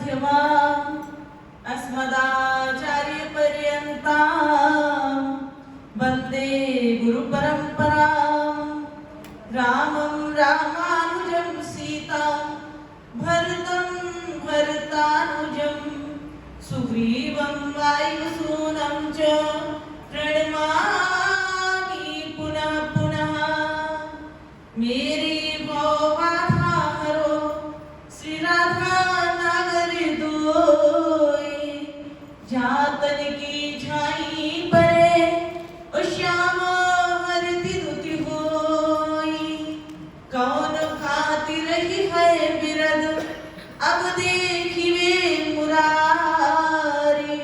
मध्यमाम् अस्मदाचार्यपर्यन्तां वन्दे गुरुपरम्परां रामं रामानुजं सीतां भरतं भरतानुजं सुग्रीवं वायुसूनं च प्रणमामि पुनः पुनः। मेरी भवबाधा हरो श्री राधा नागर दोई, जातन की छाई परे ओ श्याम हरति दुति होई। कौन खातिर रही है बिरद अब देखिवे मुरारी,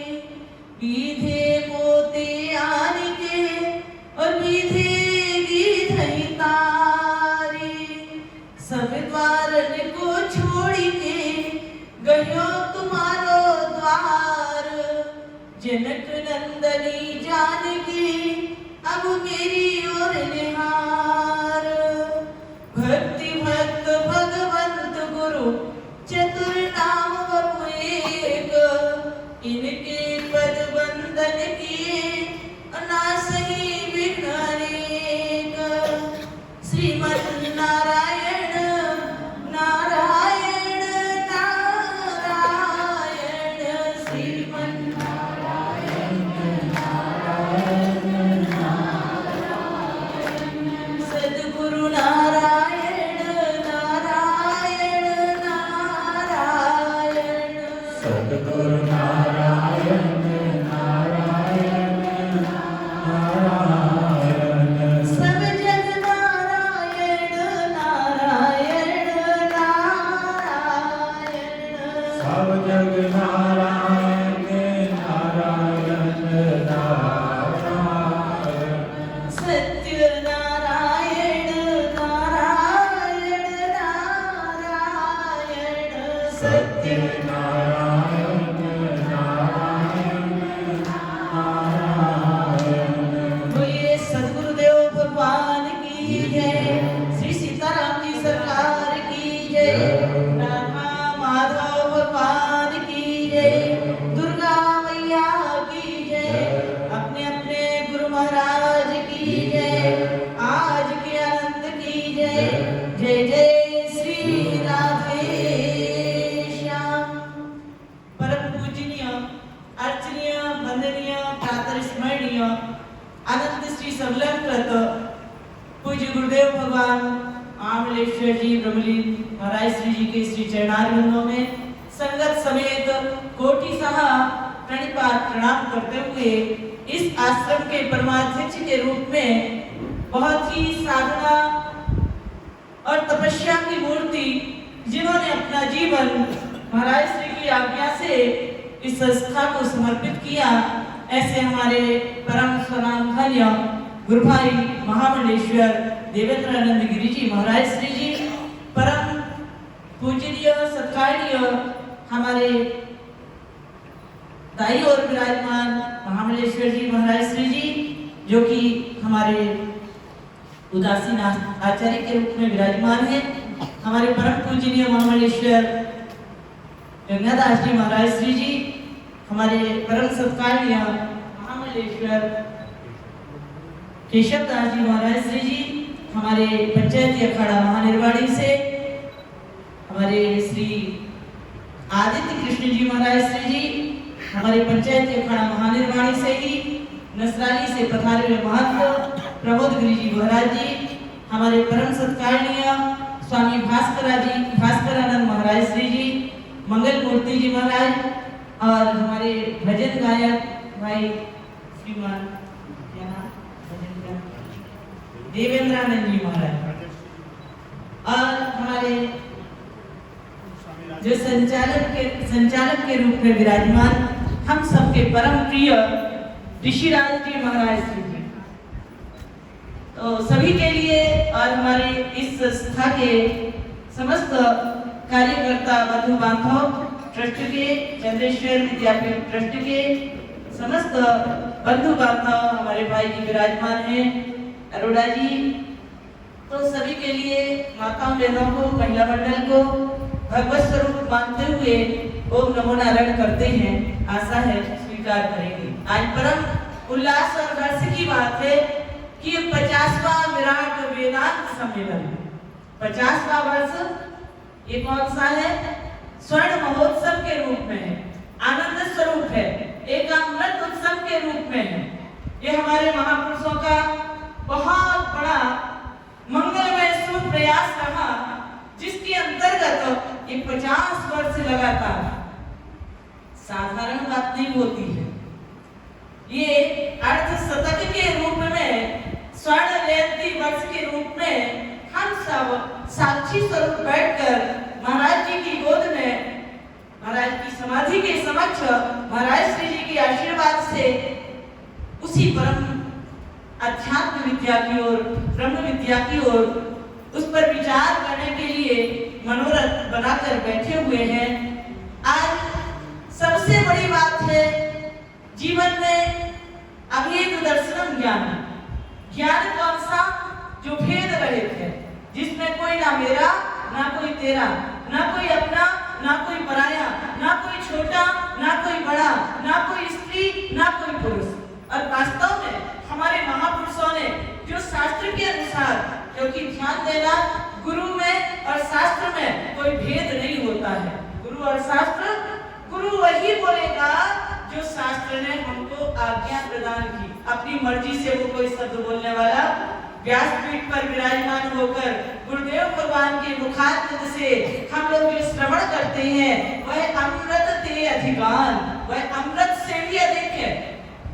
बीधे पोते आन के और बीधे गीत तारी। सब द्वारन को छोड़ के गयो तुम्हारो द्वार, जनक नंदनी जानकी अब मेरी ओर निहार। भक्ति भक्त भगवंत गुरु चतुर नाम बहु एक, इनके पद बंदन किए अनासही विघ्न अनेक। श्रीमन्नारायण नारायण नारायण, श्रीमन्नारायण नारायण नारायण, सद्गुरु नारायण नारायण नारायण, सद्गुरु नारायण नारायण नारायण। सब जग नारायण नारायण नारायण, सब जग नारायण नारायण नारायण। सत्य नारायण नारायण नारायण, सत्य नारायण नारायण नारायण। बोलिए सद्गुरुदेव भगवान की जय, श्री सीताराम जी सरकार की जय, राधा माधव भगवान की जय, दुर्गा मैया की जय, अपने अपने गुरु महाराज की जय, आज के अनंत की जय। जय जय श्री राधे श्याम। परम पूजनीय अर्चनीय वंदनीय प्रातः स्मरणीय अनंत श्री सबलकृत पूज्य गुरुदेव भगवान आमलेश्वर जी ब्रह्मलीन महाराज श्री जी के श्री चरणारविंदों में संगत समेत कोटि सहा प्रणिपात प्रणाम करते हुए इस आश्रम के परमाध्यक्ष के रूप में बहुत ही साधना और तपस्या की मूर्ति, जिन्होंने अपना जीवन महाराज श्री की आज्ञा से इस संस्था को समर्पित किया, ऐसे हमारे परम स्वनामधन्य गुरु भाई महामंडलेश्वर देवेंद्रानंद गिरी जी महाराज श्री जी, परम पूजनीय सत्कारणीय हमारे दाई और विराजमान महामंडलेश्वर जी महाराज श्री जी, जो कि हमारे उदासीन आचार्य के रूप में विराजमान है। हमारे परम पूजनीय महामंडलेश्वर गंगादास जी महाराज श्री जी, हमारे परम सत्कारणीय महामंडलेश्वर केशव दास जी महाराज श्री जी, हमारे पंचायती अखाड़ा महानिर्वाणी से हमारे श्री आदित्य कृष्ण जी महाराज श्री जी, हमारे पंचायती अखाड़ा महानिर्वाणी से ही नसराली से पधारे हुए महंत प्रबोध गिरी जी महाराज जी, हमारे परम सत्कारणीय स्वामी भास्करानंद महाराज श्री जी, मंगल मूर्ति जी महाराज, और हमारे भजन गायक भाई श्रीमान देवेंद्रानंद जी महाराज, और हमारे जो संचालक के रूप में विराजमान हम सबके परम प्रिय ऋषिराज जी महाराज श्री जी। तो सभी के लिए और हमारे इस संस्था के समस्त कार्यकर्ता बंधु बांधव, ट्रस्ट के, चंद्रेश्वर विद्यापीठ ट्रस्ट के समस्त बंधु बांधव, हमारे भाई जी विराजमान हैं, अरोड़ा जी, तो सभी के लिए माताओं बहनों को, महिला मंडल को भगवत स्वरूप मानते हुए ओम नमो नारायण करते हैं, आशा है स्वीकार करेंगे। आज परम उल्लास और हर्ष की बात है कि 50वां विराट वेदांत सम्मेलन, 50वां वर्ष ये कौन सा है? स्वर्ण महोत्सव के रूप में है, आनंद स्वरूप है, एक अमृत उत्सव के रूप में है। ये हमारे महापुरुषों का बहुत बड़ा मंगलमय शुभ प्रयास रहा, जिसके अंतर्गत ये 50 वर्ष लगातार साधारण बात नहीं होती है। ये अर्ध शतक के रूप में, स्वर्ण जयंती वर्ष के रूप में हम सब साक्षी स्वरूप बैठकर महाराज जी की गोद में, महाराज की समाधि के समक्ष महाराज श्री जी के आशीर्वाद से उसी परम अध्यात्म विद्या की ओर, ब्रह्म विद्या की ओर, उस पर विचार करने के लिए मनोरथ बनाकर बैठे हुए हैं। आज सबसे बड़ी बात है जीवन में अभेद दर्शनम ज्ञान। ज्ञान कौन सा? जो भेद रहित है, जिसमें कोई ना मेरा ना कोई तेरा, ना कोई अपना ना कोई पराया, ना कोई छोटा ना कोई बड़ा, ना कोई स्त्री ना कोई पुरुष। और वास्तव में हमारे महापुरुषों ने जो शास्त्र के अनुसार, क्योंकि ध्यान देना, गुरु में और शास्त्र में कोई भेद नहीं होता है। गुरु और शास्त्र, गुरु वही बोलेगा जो शास्त्र ने हमको आज्ञा प्रदान की। अपनी मर्जी से वो कोई शब्द बोलने वाला व्यासपीठ पर विराजमान होकर गुरुदेव भगवान के मुखारविंद से हम लोग जो श्रवण करते हैं वह अमृत ते अधिकान, वह अमृत से भी अधिक है।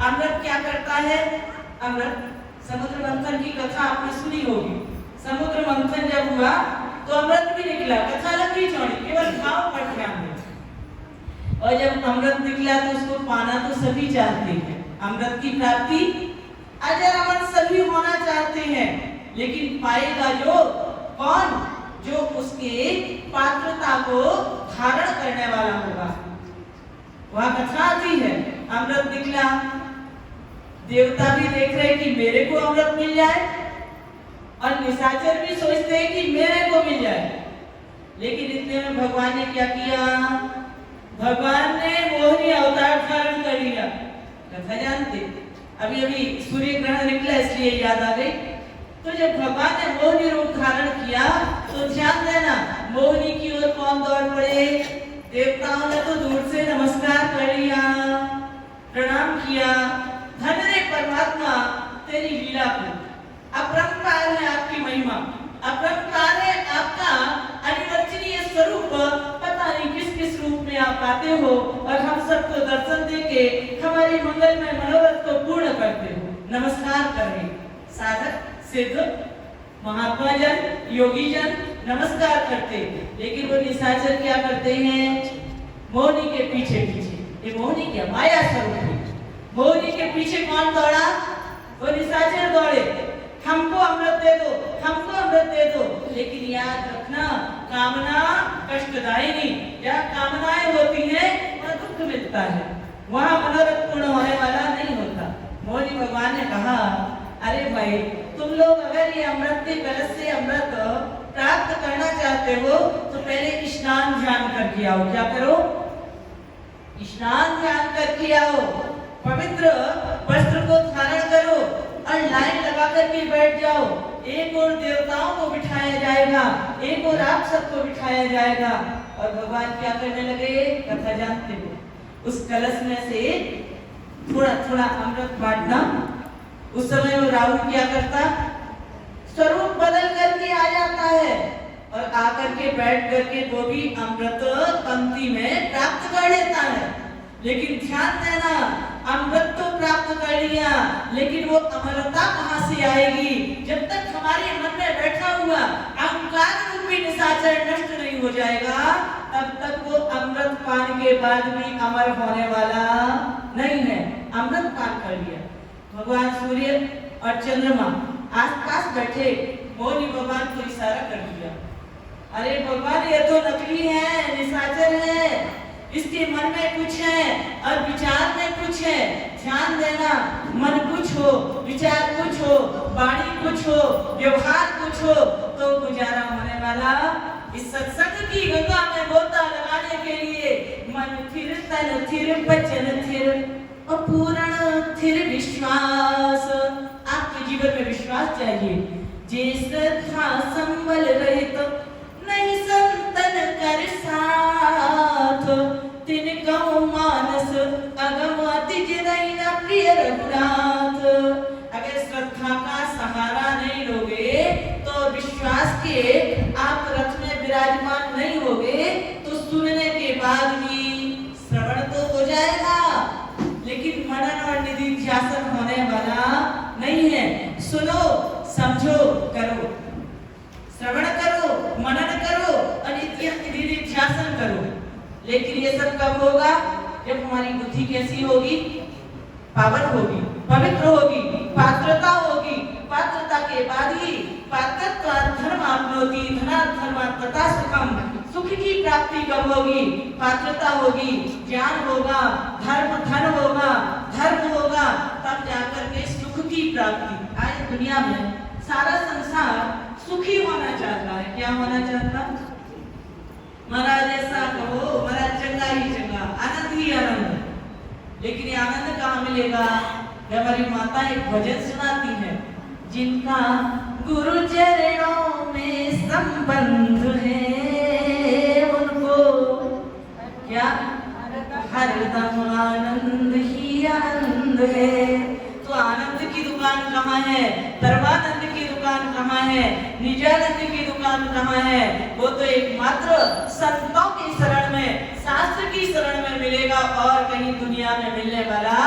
अमृत क्या करता है? अमृत, समुद्र मंथन की कथा आपने सुनी होगी। समुद्र मंथन जब हुआ तो अमृत भी निकला। कथा लंबी चौड़ी, केवल भाव पर ध्यान दें। और जब अमृत निकला तो उसको पाना तो सभी चाहते हैं। अमृत की प्राप्ति अजर अमर सभी होना चाहते हैं, लेकिन पाएगा जो कौन? जो उसके पात्रता को धारण करने वाला होगा। वह कथा आती है, अमृत निकला, देवता भी देख रहे कि मेरे को अमृत मिल जाए, और निशाचर भी सोचते हैं कि मेरे को मिल जाए। लेकिन इतने में भगवान ने क्या किया? भगवान ने मोहिनी अवतार धारण कर लिया। कथा जानते? अभी अभी सूर्य ग्रहण निकला इसलिए याद आ गई। तो जब भगवान ने मोहिनी रूप धारण किया तो ध्यान देना, मोहिनी की ओर कौन दौड़ पड़े? देवताओं ने तो दूर से नमस्कार कर लिया, प्रणाम किया। धन्य रे परमात्मा तेरी लीला को, अपरंपार है आपकी महिमा, अपरंपार है आपका अनिवर्चनीय स्वरूप। पता नहीं किस किस रूप में आप आते हो और हम सबको दर्शन देके हमारी मंगलमय मनोरथ को पूर्ण करते हो। नमस्कार करें साधक, सिद्ध, महात्मा जन, योगी जन नमस्कार करते, लेकिन वो निशाचर क्या करते हैं? मोहिनी के पीछे पीछे। ये मोहिनी क्या? माया स्वरूप है। मोहिनी के पीछे कौन दौड़ा? वो निशाचर दौड़े, हमको अमृत दे दो, हमको अमृत दे दो। लेकिन याद रखना, कामना कष्टदायिनी, जहाँ कामनाएं होती हैं वहाँ दुख मिलता है, वहाँ मनोरथ पूर्ण होने वाला नहीं होता। मोहिनी भगवान ने कहा, अरे भाई तुम लोग अगर ये अमृत के कलश से अमृत प्राप्त करना चाहते हो तो पहले स्नान ध्यान करके आओ। क्या करो? स्नान ध्यान करके आओ, पवित्र वस्त्र को धारण करो और लाइन लगा करके बैठ जाओ। एक और देवताओं को बिठाया जाएगा, एक और आप सबको बिठाया जाएगा। और भगवान क्या करने लगे? कथा जानते हो, उस कलश में से थोड़ा थोड़ा अमृत बांटना। उस समय वो राहु क्या करता? स्वरूप बदल करके आ जाता है और आकर के बैठ करके वो भी अमृत पंक्ति में प्राप्त कर लेता है। लेकिन ध्यान देना, अमृत तो प्राप्त कर लिया, लेकिन वो अमरता कहाँ से आएगी? जब तक हमारे मन में बैठा हुआ अहंकार रूपी निशाचर नष्ट नहीं हो जाएगा, तब तक वो अमृत पान के बाद भी अमर होने वाला नहीं है। अमृत पान कर लिया, भगवान सूर्य और चंद्रमा आसपास बैठे, मोहिनी भगवान को इशारा कर दिया, अरे भगवान ये तो नकली है, निशाचर है, इसके मन में कुछ है और विचार में कुछ है। ध्यान देना, मन कुछ हो, विचार कुछ हो, वाणी कुछ हो, व्यवहार कुछ हो, तो गुजारा होने वाला इस सत्संग की गंगा में गोता लगाने के लिए मन थिर, तन थिर, वचन थिर और पूर्ण थिर विश्वास। आपके जीवन में विश्वास चाहिए। जे श्रद्धा संबल रहित नहीं संतन कर साथ, तिन कहूँ मानस अगम अतिज नहीं न प्रिय रघुनाथ। अगर श्रद्धा का सहारा नहीं लोगे तो विश्वास के आप रथ में विराजमान नहीं होगे तो सुनने के बाद भी श्रवण तो हो जाएगा लेकिन मनन और निधिध्यासन होने वाला नहीं है। सुनो, समझो, करो, श्रवण करो, मनन करो और निधिध्यासन करो। लेकिन ये सब कब होगा? जब हमारी बुद्धि कैसी होगी? पावन होगी, पवित्र होगी, पात्रता होगी। पात्रता के बाद ही पात्रत्वा धर्म आपनोति, धनात् धर्मात् तथा सुखम। सुख की प्राप्ति कब होगी? पात्रता होगी, ज्ञान होगा, धर्म धन होगा, धर्म होगा, तब जाकर के सुख की प्राप्ति। आज दुनिया में सारा संसार सुखी होना चाहता है। क्या होना चाहता? महाराज ऐसा कहो, महाराज चंगा ही चंगा, आनंद ही आनंद। लेकिन ये आनंद कहाँ मिलेगा? हमारी माता एक भजन सुनाती है, जिनका गुरु चरणों में संबंध है उनको क्या हरदम आनंद ही आनंद है। तो आनंद की दुकान कहाँ है? परमानंद की दुकान कहाँ है? निजानंद की दुकान कहाँ है? वो तो एकमात्र संतों की शरण में, शास्त्र की शरण में मिलेगा और कहीं दुनिया में मिलने वाला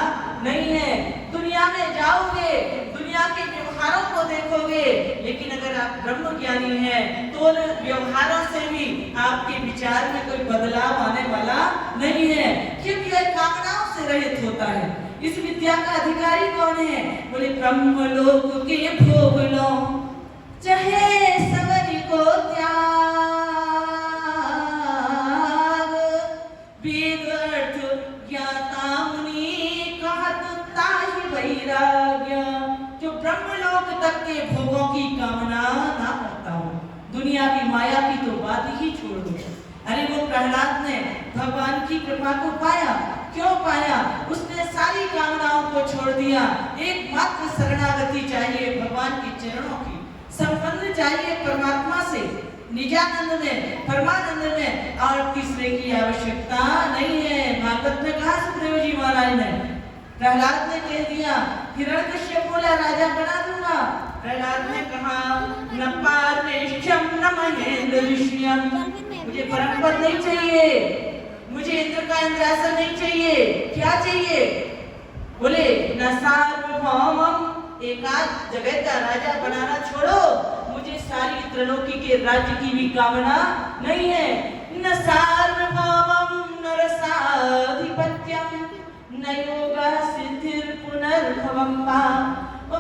नहीं है। दुनिया में जाओगे, दुनिया के व्यवहारों को देखोगे, लेकिन अगर आप ब्रह्म ज्ञानी हैं तो उन व्यवहारों से भी आपके विचार में कोई बदलाव आने वाला नहीं है, क्योंकि यह कामनाओं से रहित होता है। इस विद्या का अधिकारी कौन है? बोले ब्रह्म लोक के भोग लो, चाहे सबरी को त्याग, वेद अर्थ ज्ञाता मुनि कहत ताहि वैराग्य। जो ब्रह्मलोक तक के भोगों की कामना ना करता हो, दुनिया की माया की तो बात ही छोड़ दो। अरे वो प्रहलाद ने भगवान की कृपा को पाया। क्यों पाया? उसने सारी कामनाओं को छोड़ दिया। एकमात्र शरणागति चाहिए भगवान के चरणों की, संबंध चाहिए परमात्मा से, निजानंद में, परमानंद में, और तीसरे की आवश्यकता नहीं है। भागवत में कहा सुखदेव जी महाराज ने, प्रहलाद ने कह दिया, हिरण्यकश्यप बोला राजा बना दूंगा। प्रहलाद ने कहा न पारमेष्ठ्यम न महेंद्रविष्ण्यम, मुझे परम पद नहीं चाहिए, मुझे इंद्र का इंद्रासन नहीं चाहिए। क्या चाहिए? बोले न सार्वभौमम, एक आध जगह का राजा बनाना छोड़ो, मुझे सारी त्रिलोकी के राज्य की भी कामना नहीं है। न सार्वभौमम न रसाधिपत्यम न योगा सिद्धिर पुनर्भवम वा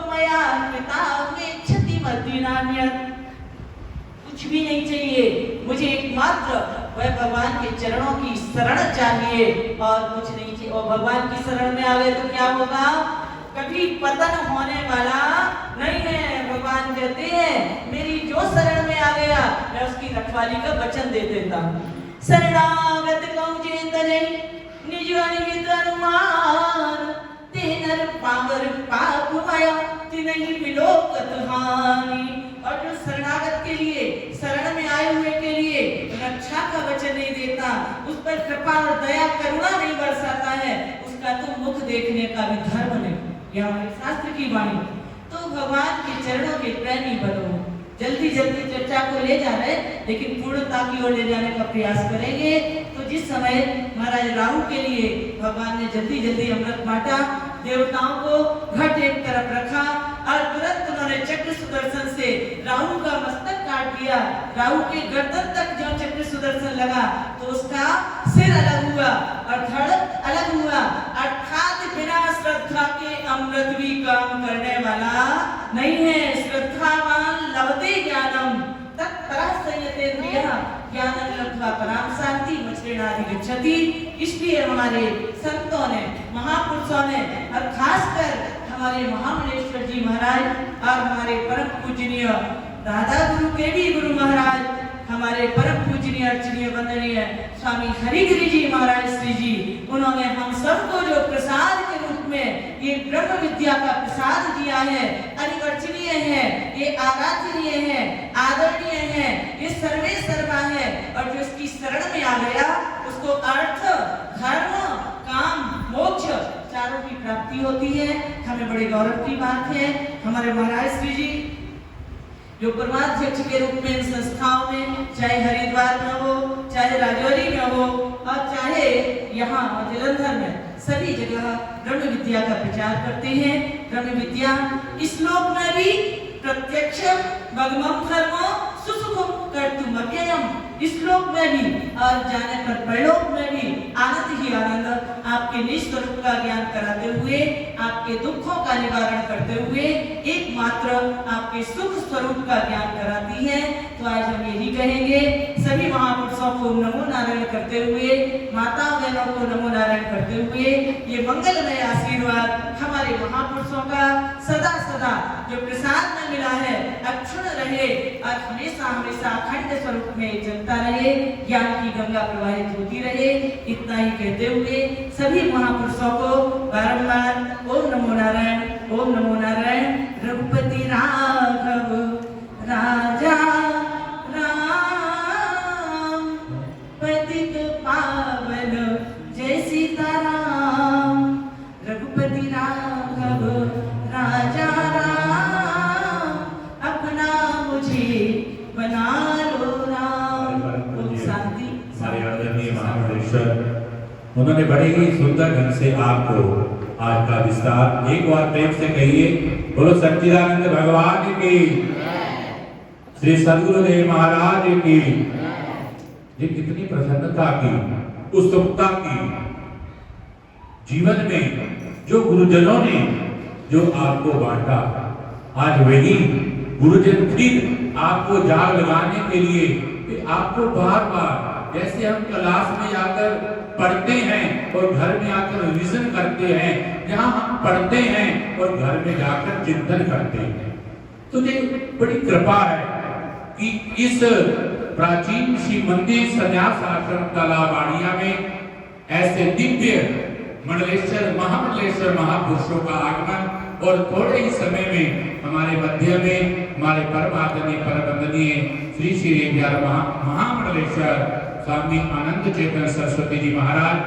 मया पिता में क्षति मद्दिनान्यत्। कुछ भी नहीं चाहिए, मुझे एकमात्र वह भगवान के चरणों की शरण चाहिए और कुछ नहीं चाहिए। और भगवान की शरण में आ गए तो क्या होगा? कभी पतन होने वाला नहीं है। भगवान कहते हैं मेरी जो शरण में आ गया मैं उसकी रखवाली का वचन दे देता हूँ। शरणागत कहूँ जेत नहीं निज अनिहित अनुमान, तेनर पावर पाप माया तिनहि विलोकत हानि। और जो शरणागत के लिए, शरण में आए हुए के लिए रक्षा का वचन नहीं देता, उस पर कृपा और दया करुणा नहीं बरसाता है, उसका तो मुख देखने का भी धर्म नहीं। यह हमारे शास्त्र की वाणी। तो भगवान के चरणों के प्रेमी बनो। जल्दी जल्दी चर्चा को ले जा रहे, लेकिन पूर्णता की ओर ले जाने का प्रयास करेंगे। तो जिस समय महाराज राहु के लिए भगवान ने जल्दी जल्दी अमृत बांटा, देवताओं को घट एक तरफ रखा और तुरंत उन्होंने चक्र सुदर्शन से राहु का मस्तक काट दिया। राहु के गर्दन तक जो चक्र सुदर्शन लगा तो उसका सिर अलग हुआ और धड़ अलग हुआ। अर्थात बिना श्रद्धा के अमृत भी काम करने वाला नहीं है। श्रद्धावान लभते ज्ञानम तत्परः संयतेन्द्रियः ज्ञानं लब्ध्वा परां शांति मच्रेणाधिगच्छति। इसलिए हमारे संतों ने, महापुरुषों ने और खासकर हमारे महामंडलेश्वर जी महाराज और हमारे परम पूजनीय दादा गुरु के भी गुरु महाराज, हमारे परम स्वामी हरिगिरि जी महाराज श्री जी, उन्होंने हम सबको जो प्रसाद के रूप में ये ब्रह्म विद्या का प्रसाद दिया है, अनिवर्चनीय है, ये आराधनीय है, आदरणीय है, ये सर्वे सर्वा है। और जो इसकी शरण में आ गया उसको अर्थ, धर्म, काम, मोक्ष चारों की प्राप्ति होती है। हमें बड़े गौरव की बात है, हमारे महाराज श्री जी जो परमाध्यक्ष के रूप में इन संस्थाओं में, चाहे हरिद्वार में हो, चाहे राजौरी में हो, और चाहे यहाँ जलंधर में, सभी जगह ब्रह्म विद्या का प्रचार करते हैं। ब्रह्म विद्या इस लोक में भी प्रत्यक्ष भगवम धर्म सुसुखम कर्तुम अव्ययम, इस लोक में भी और जाने पर परलोक में भी आनंद ही आनंद, आपके निज स्वरूप का ज्ञान कराते हुए, आपके दुखों का निवारण करते हुए एकमात्र आपके सुख स्वरूप का ज्ञान कराती है। तो आज हम यही कहेंगे, सभी महापुरुषों को नमो नारायण करते हुए, माता बहनों को नमो नारायण करते हुए, ये मंगलमय आशीर्वाद हमारे महापुरुषों का सदा सदा जो प्रसाद में मिला है अक्षुण रहे और हमेशा हमेशा अखंड स्वरूप में चलता रहे, ज्ञान की गंगा प्रवाहित होती रहे। इतना ही कहते हुए सभी महापुरुषों को बारंबार ओम नमो नारायण, ओम नमो नारायण। रघुपति राघव राजा राम, पतित पावन जय सीताराम। रघुपति राघव राजा राम, अपना मुझे बना लो राम। शांति। हमारे आदरणीय महामंडलेश्वर, उन्होंने बड़े ही सुंदर ढंग से आपको आज का विस्तार, एक बार प्रेम से कहिए बोलो सच्चिदानंद भगवान की, श्री सद्गुरुदेव महाराज की। ये कितनी प्रसन्नता की, उत्सुकता की, जीवन में जो गुरुजनों ने जो आपको बांटा, आज वही गुरुजन फिर आपको जाग लगाने के लिए आपको बार बार, जैसे हम क्लास में आकर पढ़ते हैं और घर में आकर रिवीजन करते हैं, जहां हम पढ़ते हैं और घर में जाकर चिंतन करते हैं। तो ये बड़ी कृपा है कि इस प्राचीन श्री मंदिर संन्यास आश्रम तालाबाड़िया में ऐसे दिव्य मंडलेश्वर महामंडलेश्वर महापुरुषों का आगमन, और थोड़े ही समय में हमारे मध्य में हमारे परम आदरणीय परम वंदनीय श्री श्री 11 महामंडलेश्वर स्वामी आनंद चेतन सरस्वती जी महाराज,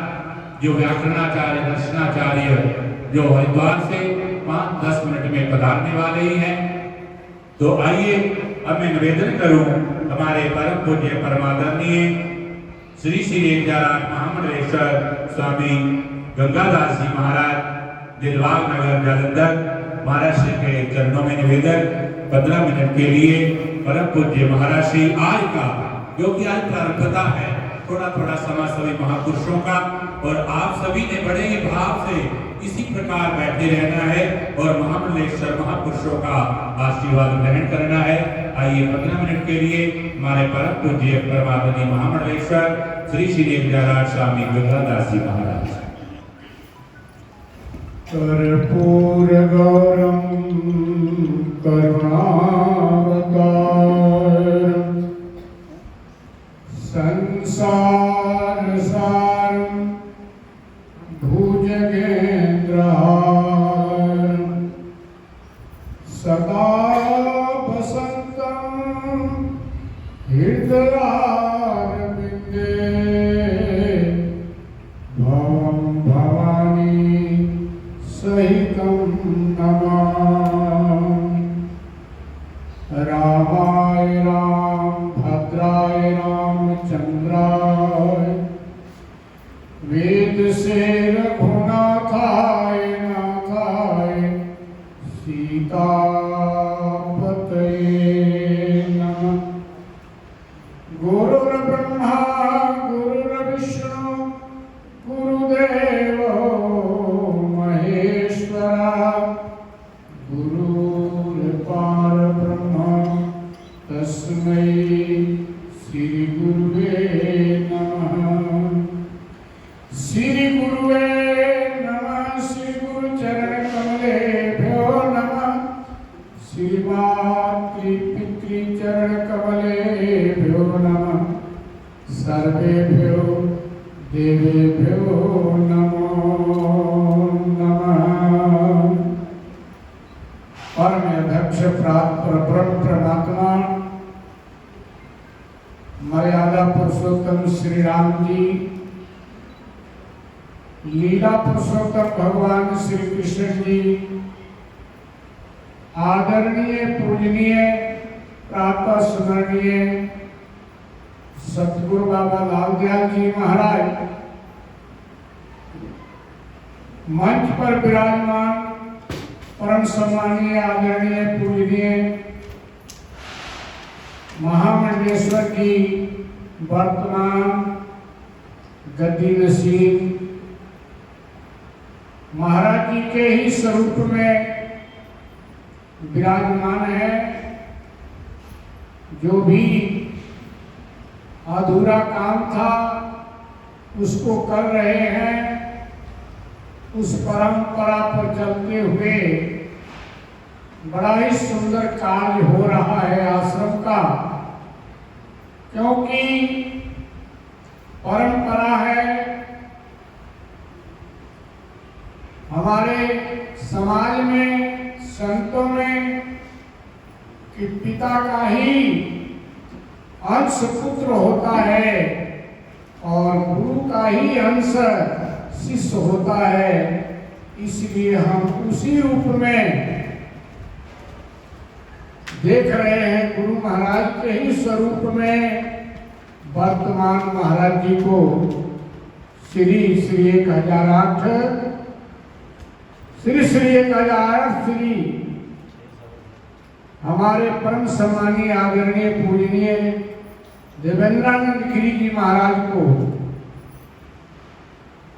जो व्याकरणाचार्य दर्शनाचार्य, जो हरिद्वार से 5-10 मिनट में पधारने वाले ही हैं। तो आइए अब मैं निवेदन करूं हमारे परम पूज्य परमादरणीय श्री श्री 11 महामंडलेश्वर स्वामी गंगादास जी महाराज, दिलबाग नगर जालंधर, महाराष्ट्र के चरणों में निवेदन 15 मिनट के लिए परम पूज्य महाराज श्री आज का, जो कि आज प्रारंभता है, थोड़ा थोड़ा समय सभी महापुरुषों का, और आप सभी ने बड़े ही भाव से इसी प्रकार बैठे रहना है और महामंडलेश्वर महापुरुषों का आशीर्वाद ग्रहण करना है। आइए 15 मिनट के लिए हमारे परम पूज्य परमादरणीय महामंडलेश्वर श्री श्री 11 स्वामी गंगादास जी महाराज। कर्पूर गौरम करुणावतारम संसार सारम भुजगेन्द्रहारम सदा वसंतम हृदयारविंदे भवम भवानी सहितं नमामि। रामाय राम भद्राय रामचंद्राय वेद से रघुनाथाय नाथाय सीतापतये नमः। गुरुर्ब्रह्मा गुरुर्विष्णु गुरुदेवो महेश्वरा गुरुर्परब्रह्म तस्मै श्री गुरुवे नमः। श्री गुरुवे नमः। श्री गुरु चरण कमलेभ्यो नमः। श्री मातृ पितृ चरण कमलेभ्यो नमः। सर्वेभ्यो देवेभ्यो नमो नमः। परम अध्यक्ष परम परमात्मा मर्यादा पुरुषोत्तम श्री राम जी, लीला पुरुषोत्तम भगवान श्री कृष्ण जी, आदरणीय पूजनीय प्रातः स्मरणीय सतगुरु बाबा लाल दयाल जी महाराज, मंच पर विराजमान परम सम्मानीय आदरणीय पूजनीय महामंडलेश्वर की वर्तमान गद्दी नसीब महाराज जी के ही स्वरूप में विराजमान है। जो भी अधूरा काम था उसको कर रहे हैं। उस परंपरा पर चलते हुए बड़ा ही सुंदर कार्य हो रहा है आश्रम का, क्योंकि परंपरा है हमारे समाज में, संतों में कि पिता का ही अंश पुत्र होता है और गुरु का ही अंश शिष्य होता है। इसलिए हम उसी रूप में देख रहे हैं गुरु महाराज के ही स्वरूप में वर्तमान महाराज जी को श्री 1008 श्री हमारे परम सम्मानीय आदरणीय पूजनीय देवेंद्रानंद गिरी जी महाराज को,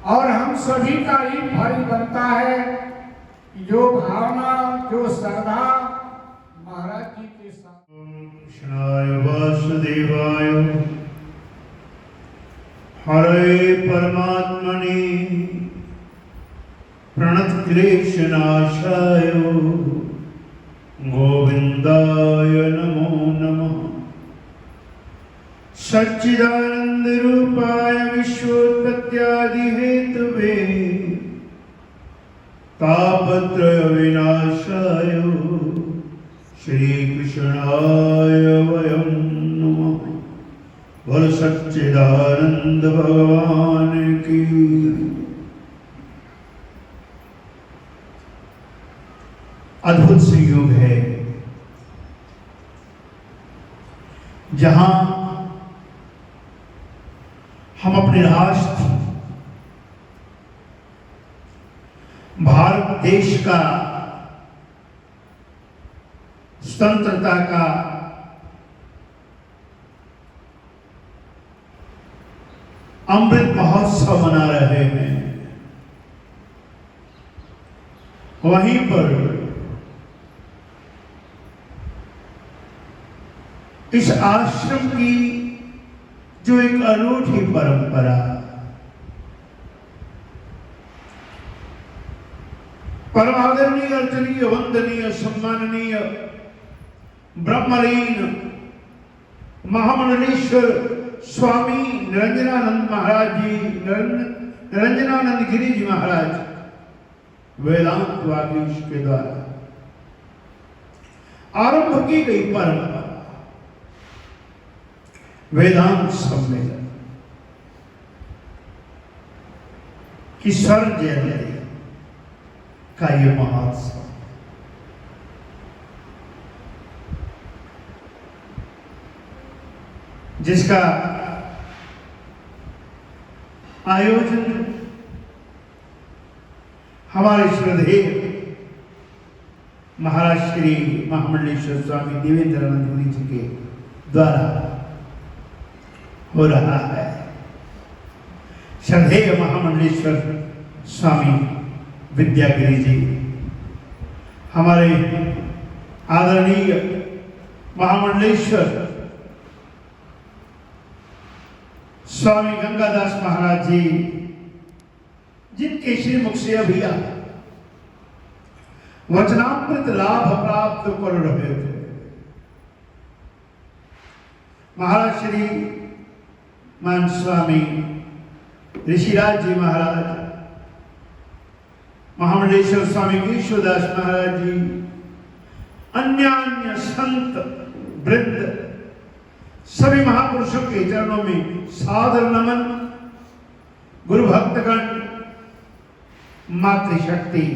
और हम सभी का ही फर्ज बनता है कि जो भावना, जो श्रद्धा महाराज जी के साथ। कृष्णाय वासुदेवाय हरे परमात्मने प्रणत क्लेशनाशाय गोविंदाय नमो नमः। सच्चिदानंद रूपाय विश्वोत्पत्त्यादि हेतुवे तापत्रय विनाशाय श्री कृष्णाय वयं नमः। बोल सच्चिदानंद भगवान की। अद्भुत संयोग है जहां हम अपने राष्ट्र भारत देश का स्वतंत्रता का अमृत महोत्सव मना रहे हैं, वहीं पर इस आश्रम की जो एक अनूठी परंपरा, परम आदरणीय अर्चनीय वंदनीय सम्माननीय ब्रह्मलीन महामंडलेश्वर स्वामी निरंजनानंद महाराज जी, निरंजनानंद गिरी जी महाराज वेदांत वागीश के द्वारा आरंभ की गई परंपरा वेदांत सम्मेलन की स्वर्ण जयंती का ये महोत्सव जिसका आयोजन हमारे श्रद्धेय महाराज श्री महामंडलेश्वर स्वामी देवेंद्रानंद गिरी जी के द्वारा हो रहा है। श्रद्धेय महामंडलेश्वर स्वामी विद्यागिरी जी, हमारे आदरणीय महामंडलेश्वर स्वामी गंगादास महाराज जी, जिनके श्रीमुख से अभी वचनामृत लाभ प्राप्त कर रहे थे, महाराज श्री मान स्वामी ऋषिराज जी महाराज, महामंडलेश्वर स्वामी केशवदास महाराज जी, अन्य संत वृंद, सभी महापुरुषों के चरणों में सादर नमन। गुरु भक्तगण, मातृशक्ति,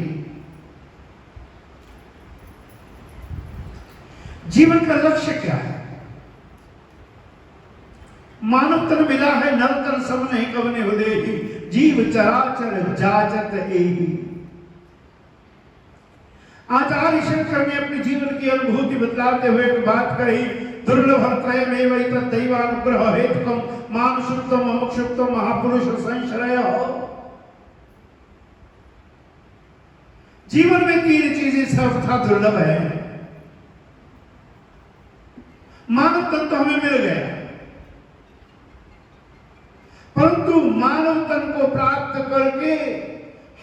जीवन का लक्ष्य क्या है? मानव तन मिला है, नर तन सब नहीं कवने हुदे, जीव चराचर जाचत एही। आचार्य शंकर ने अपने जीवन की अनुभूति बतलाते हुए एक बात कही, दुर्लभ त्रयमेव दैवानुग्रह हेतुकम मानुषुत्वम मुमुक्षुत्वम महापुरुष संश्रय हो। जीवन में तीन चीजें सर्वथा दुर्लभ है। मानव तन तो हमें मिल गया, परंतु मानव तन को प्राप्त करके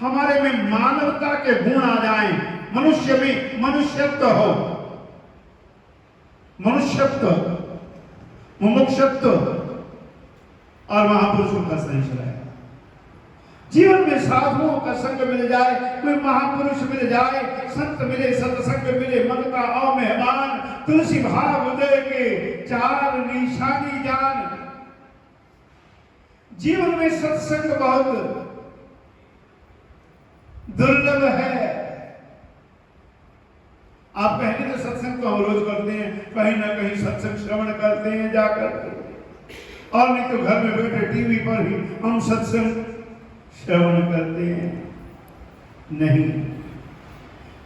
हमारे में मानवता के गुण आ जाएं, मनुष्य में मनुष्यत्व हो, मनुष्यत्व, मुमुक्षत्व और महापुरुषों का संश्रय। जीवन में साधुओं का संग मिल जाए, कोई महापुरुष मिल जाए, संत मिले, सत्संग मिले, मन का आओ मेहमान, तुलसी भाव उदय के चार निशानी जान। जीवन में सत्संग बहुत दुर्लभ है। आप कहेंगे तो सत्संग तो हम रोज करते हैं, कहीं ना कहीं सत्संग श्रवण करते हैं जाकर, और नहीं तो घर में बैठे टीवी पर ही हम सत्संग श्रवण करते हैं। नहीं,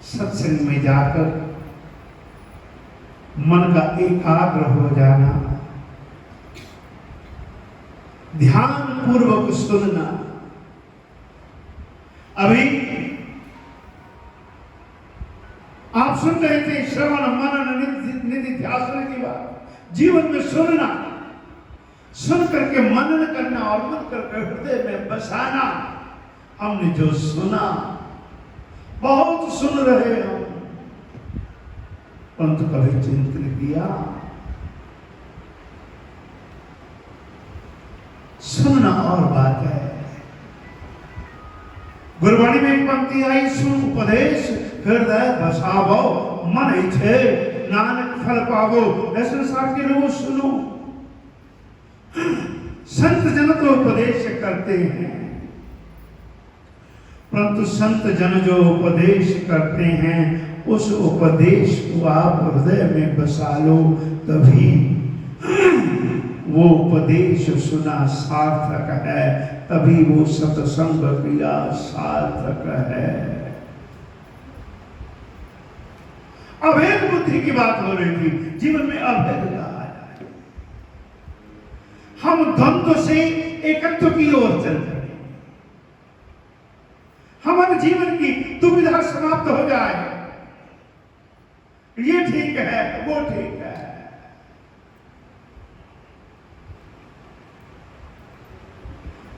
सत्संग में जाकर मन का एकाग्र हो जाना, ध्यान पूर्वक सुनना। अभी आप सुन रहे थे श्रवण मनन निधिध्यासन की बात। जीवन में सुनना, सुन करके मनन करना और मन करके हृदय में बसाना। हमने जो सुना, बहुत सुन रहे हम, परंतु कभी चिंतन किया? सुनना और बात है। गुरबाणी में एक पंक्ति आई, सुन उपदेश हृदय बसावो, मन इच्छे नानक फल पावो। ऐसे संसार के लोग सुनो। संत जन तो उपदेश करते हैं, परंतु संत जन जो उपदेश करते हैं, उस उपदेश को आप हृदय में बसा लो, तभी वो उपदेश सुना सार्थक है, तभी वो सत्संग क्रिया सार्थक है। अभेद बुद्धि की बात हो रही थी। जीवन में अभेद आ जाए, हम द्वंद्व से एकत्व की ओर चल रहे, हमारे जीवन की दुविधा समाप्त हो जाए। ये ठीक है, वो ठीक है।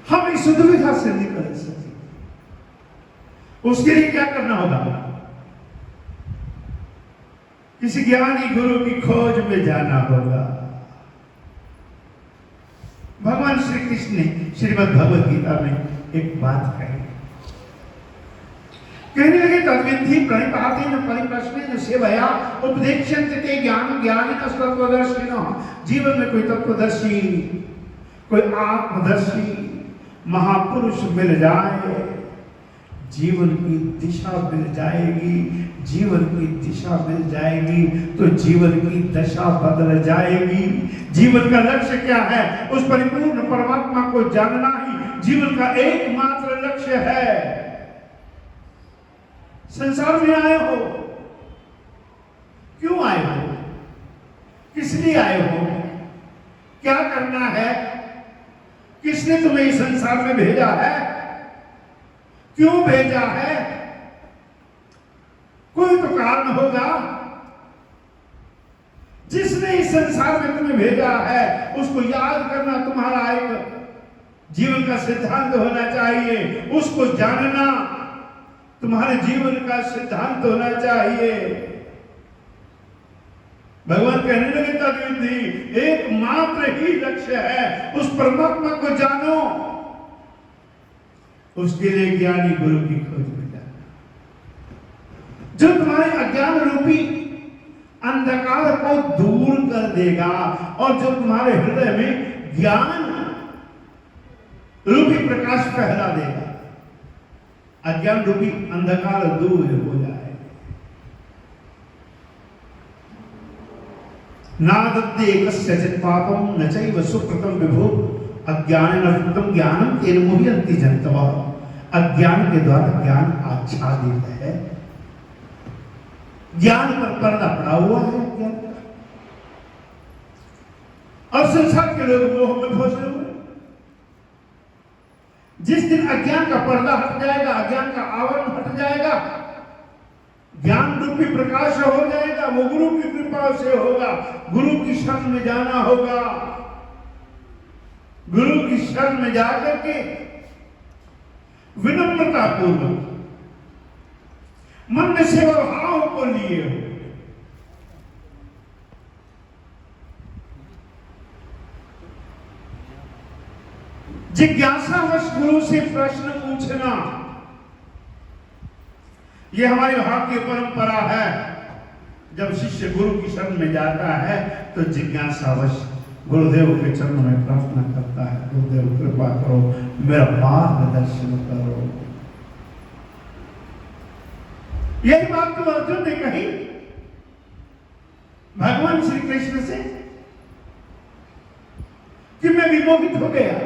हम इस दुविधा से निकल सके, उसके लिए क्या करना होगा? किसी ज्ञानी गुरु की खोज में जाना होगा। भगवान श्री कृष्ण ने श्रीमद् भगवद गीता में एक बात कही, कहने लगे, तद्विद्धि प्रणिपातेन परिप्रश्नेन सेवया उपदेक्ष्यन्ते ते ज्ञानं ज्ञानिनः तत्त्वदर्शिनः। जीवन में कोई तत्वदर्शी, कोई आत्मदर्शी महापुरुष मिल जाए, जीवन की दिशा मिल जाएगी। जीवन की दिशा मिल जाएगी तो जीवन की दशा बदल जाएगी। जीवन का लक्ष्य क्या है? उस परिपूर्ण परमात्मा को जानना ही जीवन का एकमात्र लक्ष्य है। संसार में आए हो, क्यों आए हो? किस लिए आए हो? क्या करना है? किसने तुम्हें इस संसार में भेजा है? क्यों भेजा है? कोई तो कारण होगा। जिसने इस संसार में तुम्हें भेजा है, उसको याद करना तुम्हारा एक जीवन का सिद्धांत होना चाहिए। उसको जानना तुम्हारे जीवन का सिद्धांत होना चाहिए। भगवान कहने लगे तद्विधि एकमात्र ही लक्ष्य है, उस परमात्मा को जानो, उसके लिए ज्ञानी गुरु की खोज में जाना, जो तुम्हारे अज्ञान रूपी अंधकार को दूर कर देगा और जो तुम्हारे हृदय में ज्ञान रूपी प्रकाश फैला देगा, अज्ञान रूपी अंधकार दूर हो जाए। नादत्ते कस्यचित् पापम न चैव सुकृतं विभो अज्ञानेन ज्ञानम तेन मुह्यन्ति जन्तवः। अज्ञान के द्वारा ज्ञान आच्छादित है, ज्ञान पर पर्दा पड़ा हुआ है ज्ञान का, और संसार के लोग मोह में फंसे हुए। जिस दिन अज्ञान का पर्दा हट जाएगा, अज्ञान का आवरण हट जाएगा, ज्ञान रूपी प्रकाश हो जाएगा, वो गुरु की कृपा से होगा। गुरु की शरण में जाना होगा, गुरु की शरण में जाकर के विनम्रता पूर्वक मन में सेवा भाव को लिए हो, जिज्ञासावश गुरु से प्रश्न पूछना, यह हमारी भारतीय परंपरा है। जब शिष्य गुरु की शरण में जाता है तो जिज्ञासावश गुरुदेव के चरणों में प्रार्थना करता है, गुरुदेव कृपा करो, मेरा मार्गदर्शन करो। यही बात तो अर्जुन ने कही भगवान श्री कृष्ण से कि मैं विमोहित हो गया,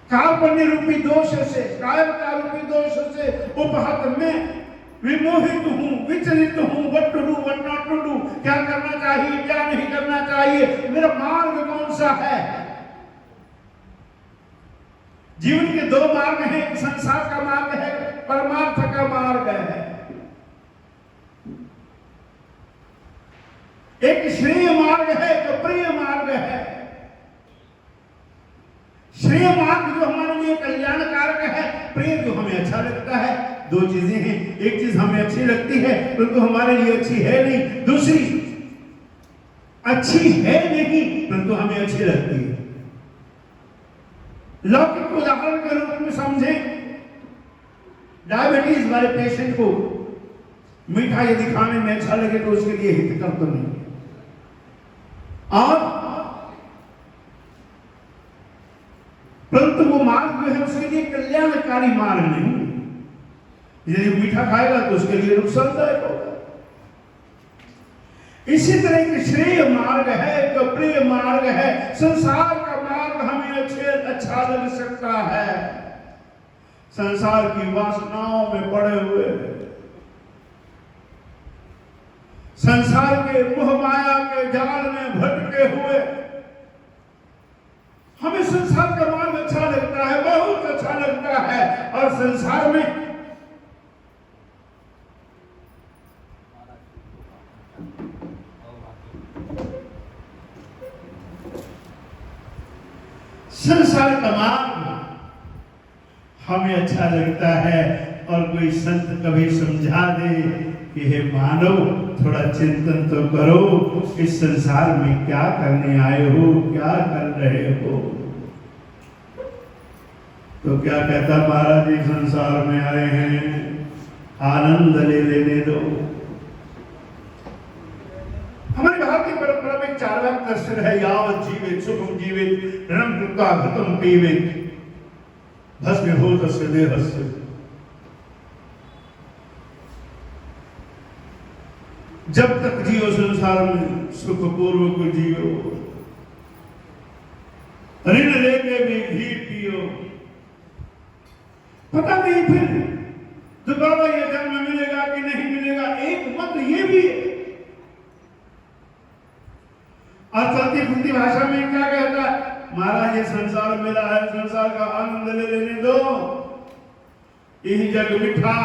कार्पण्य रूपी दोष से, कायरता रूपी दोष से उपहत में विमोहित हूं, विचलित हूं, what to do what not to do, क्या करना चाहिए क्या नहीं करना चाहिए, मेरा मार्ग कौन सा है। जीवन के दो मार्ग हैं, एक संसार का मार्ग है, परमार्थ का मार्ग है। एक श्रेय मार्ग है, एक प्रिय मार्ग है। श्रेय मार्ग जो हमारे लिए कल्याणकारक है, प्रिय जो हमें अच्छा लगता है। दो चीजें हैं, एक चीज हमें अच्छी लगती है परंतु हमारे लिए अच्छी है नहीं, दूसरी अच्छी है नहीं परंतु हमें अच्छी लगती है। लौकिक उदाहरण के रूप में समझें, डायबिटीज वाले पेशेंट को मीठा यदि खाने में अच्छा लगे तो उसके लिए हितकर तो नहीं, और परंतु वो मार्ग जो है उसके लिए कल्याणकारी मार्ग नहीं। यदि मीठा खाएगा तो उसके लिए नुकसानदायक होगा। इसी तरह एक श्रेय मार्ग है, एक प्रिय मार्ग है। संसार का मार्ग हमें अच्छा लग सकता है, संसार की वासनाओं में पड़े हुए, संसार के मोह माया के जाल में भटके हुए हमें संसार का मार्ग अच्छा लगता है, बहुत अच्छा लगता है। और संसार में संसार का मार्ग हमें अच्छा लगता है, और कोई संत कभी समझा दे कि हे मानव थोड़ा चिंतन तो करो, इस संसार में क्या करने आए हो, क्या कर रहे हो। तो क्या कहता महाराज जी, संसार में आए हैं आनंद ले लेने दो। हमारे भारतीय परंपरा में चार्वाक दर्शन है, यावत जीवित सुखम जीवित रणम कृत्वा घृतम पीवित भस्मीभूत देहस्य। जब तक जियो संसार में सुखपूर्वक जियो, ऋण लेके भी घी पियो, पता नहीं फिर दोबारा ये जन्म मिलेगा कि नहीं मिलेगा। एक मत ये भी है। और चलती फिरती भाषा में क्या कहता है, महाराज ये संसार मिला है, संसार का आनंद ले लेने दो, यही जग मिठा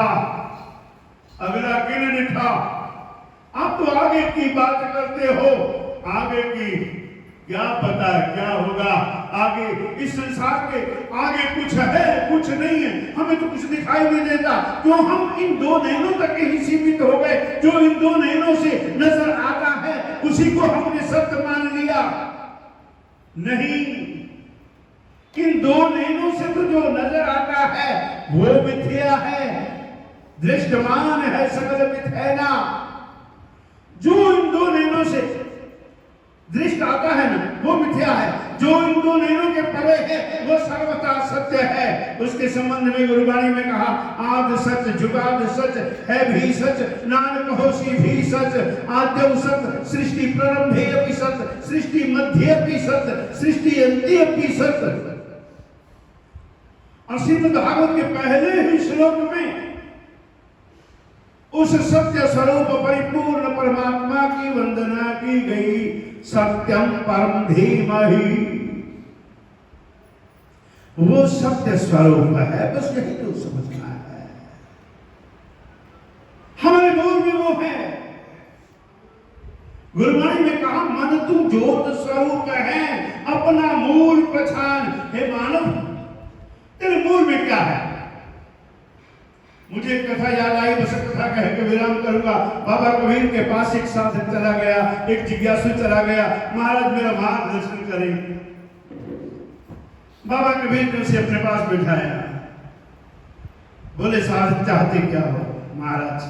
अगला किन निठा। आप तो आगे की बात करते हो, आगे की क्या पता क्या होगा आगे। इस संसार के आगे कुछ है कुछ नहीं है, हमें तो कुछ दिखाई नहीं देता। क्यों हम इन दो नैनों तक ही सीमित हो गए? जो इन दो नैनों से नजर आता है उसी को हमने सत्य मान लिया। नहीं, इन दो नैनों से तो जो नजर आता है वो मिथ्या है, दृष्टमान है सकल मिथ्याना। जो इन दो नैनों से दृष्ट आता है ना वो मिथ्या है, जो इन दो नैनों के परे है वो सर्वथा सत्य है। उसके संबंध में गुरुवाणी में कहा, आद सच जुगाद सच है भी सच, नानक होशी भी सच, आद्य सत सृष्टि प्रारंभे भी सत, सृष्टि मध्य भी सत, सृष्टि अंत्य भी सत। और श्रीमद् भागवत के पहले ही श्लोक में उस सत्य स्वरूप परिपूर्ण परमात्मा की वंदना की गई। सत्यम परम धीमहि, वो सत्य स्वरूप है, बस यही तो समझना है। हमारे मूल में वो है। गुरुवाणी में कहा, मन तू ज्योत स्वरूप है, अपना मूल पहचान। हे मानव, तेरे मूल में क्या है? मुझे कथा याद आई, बस कथा कह के विराम करूंगा। बाबा कबीर के पास एक साधक चला गया, एक जिज्ञासु चला गया, महाराज मेरा मार्गदर्शन करें। बाबा कबीर ने उसे अपने पास बिठाया। बोले, साधक चाहते क्या हो? महाराज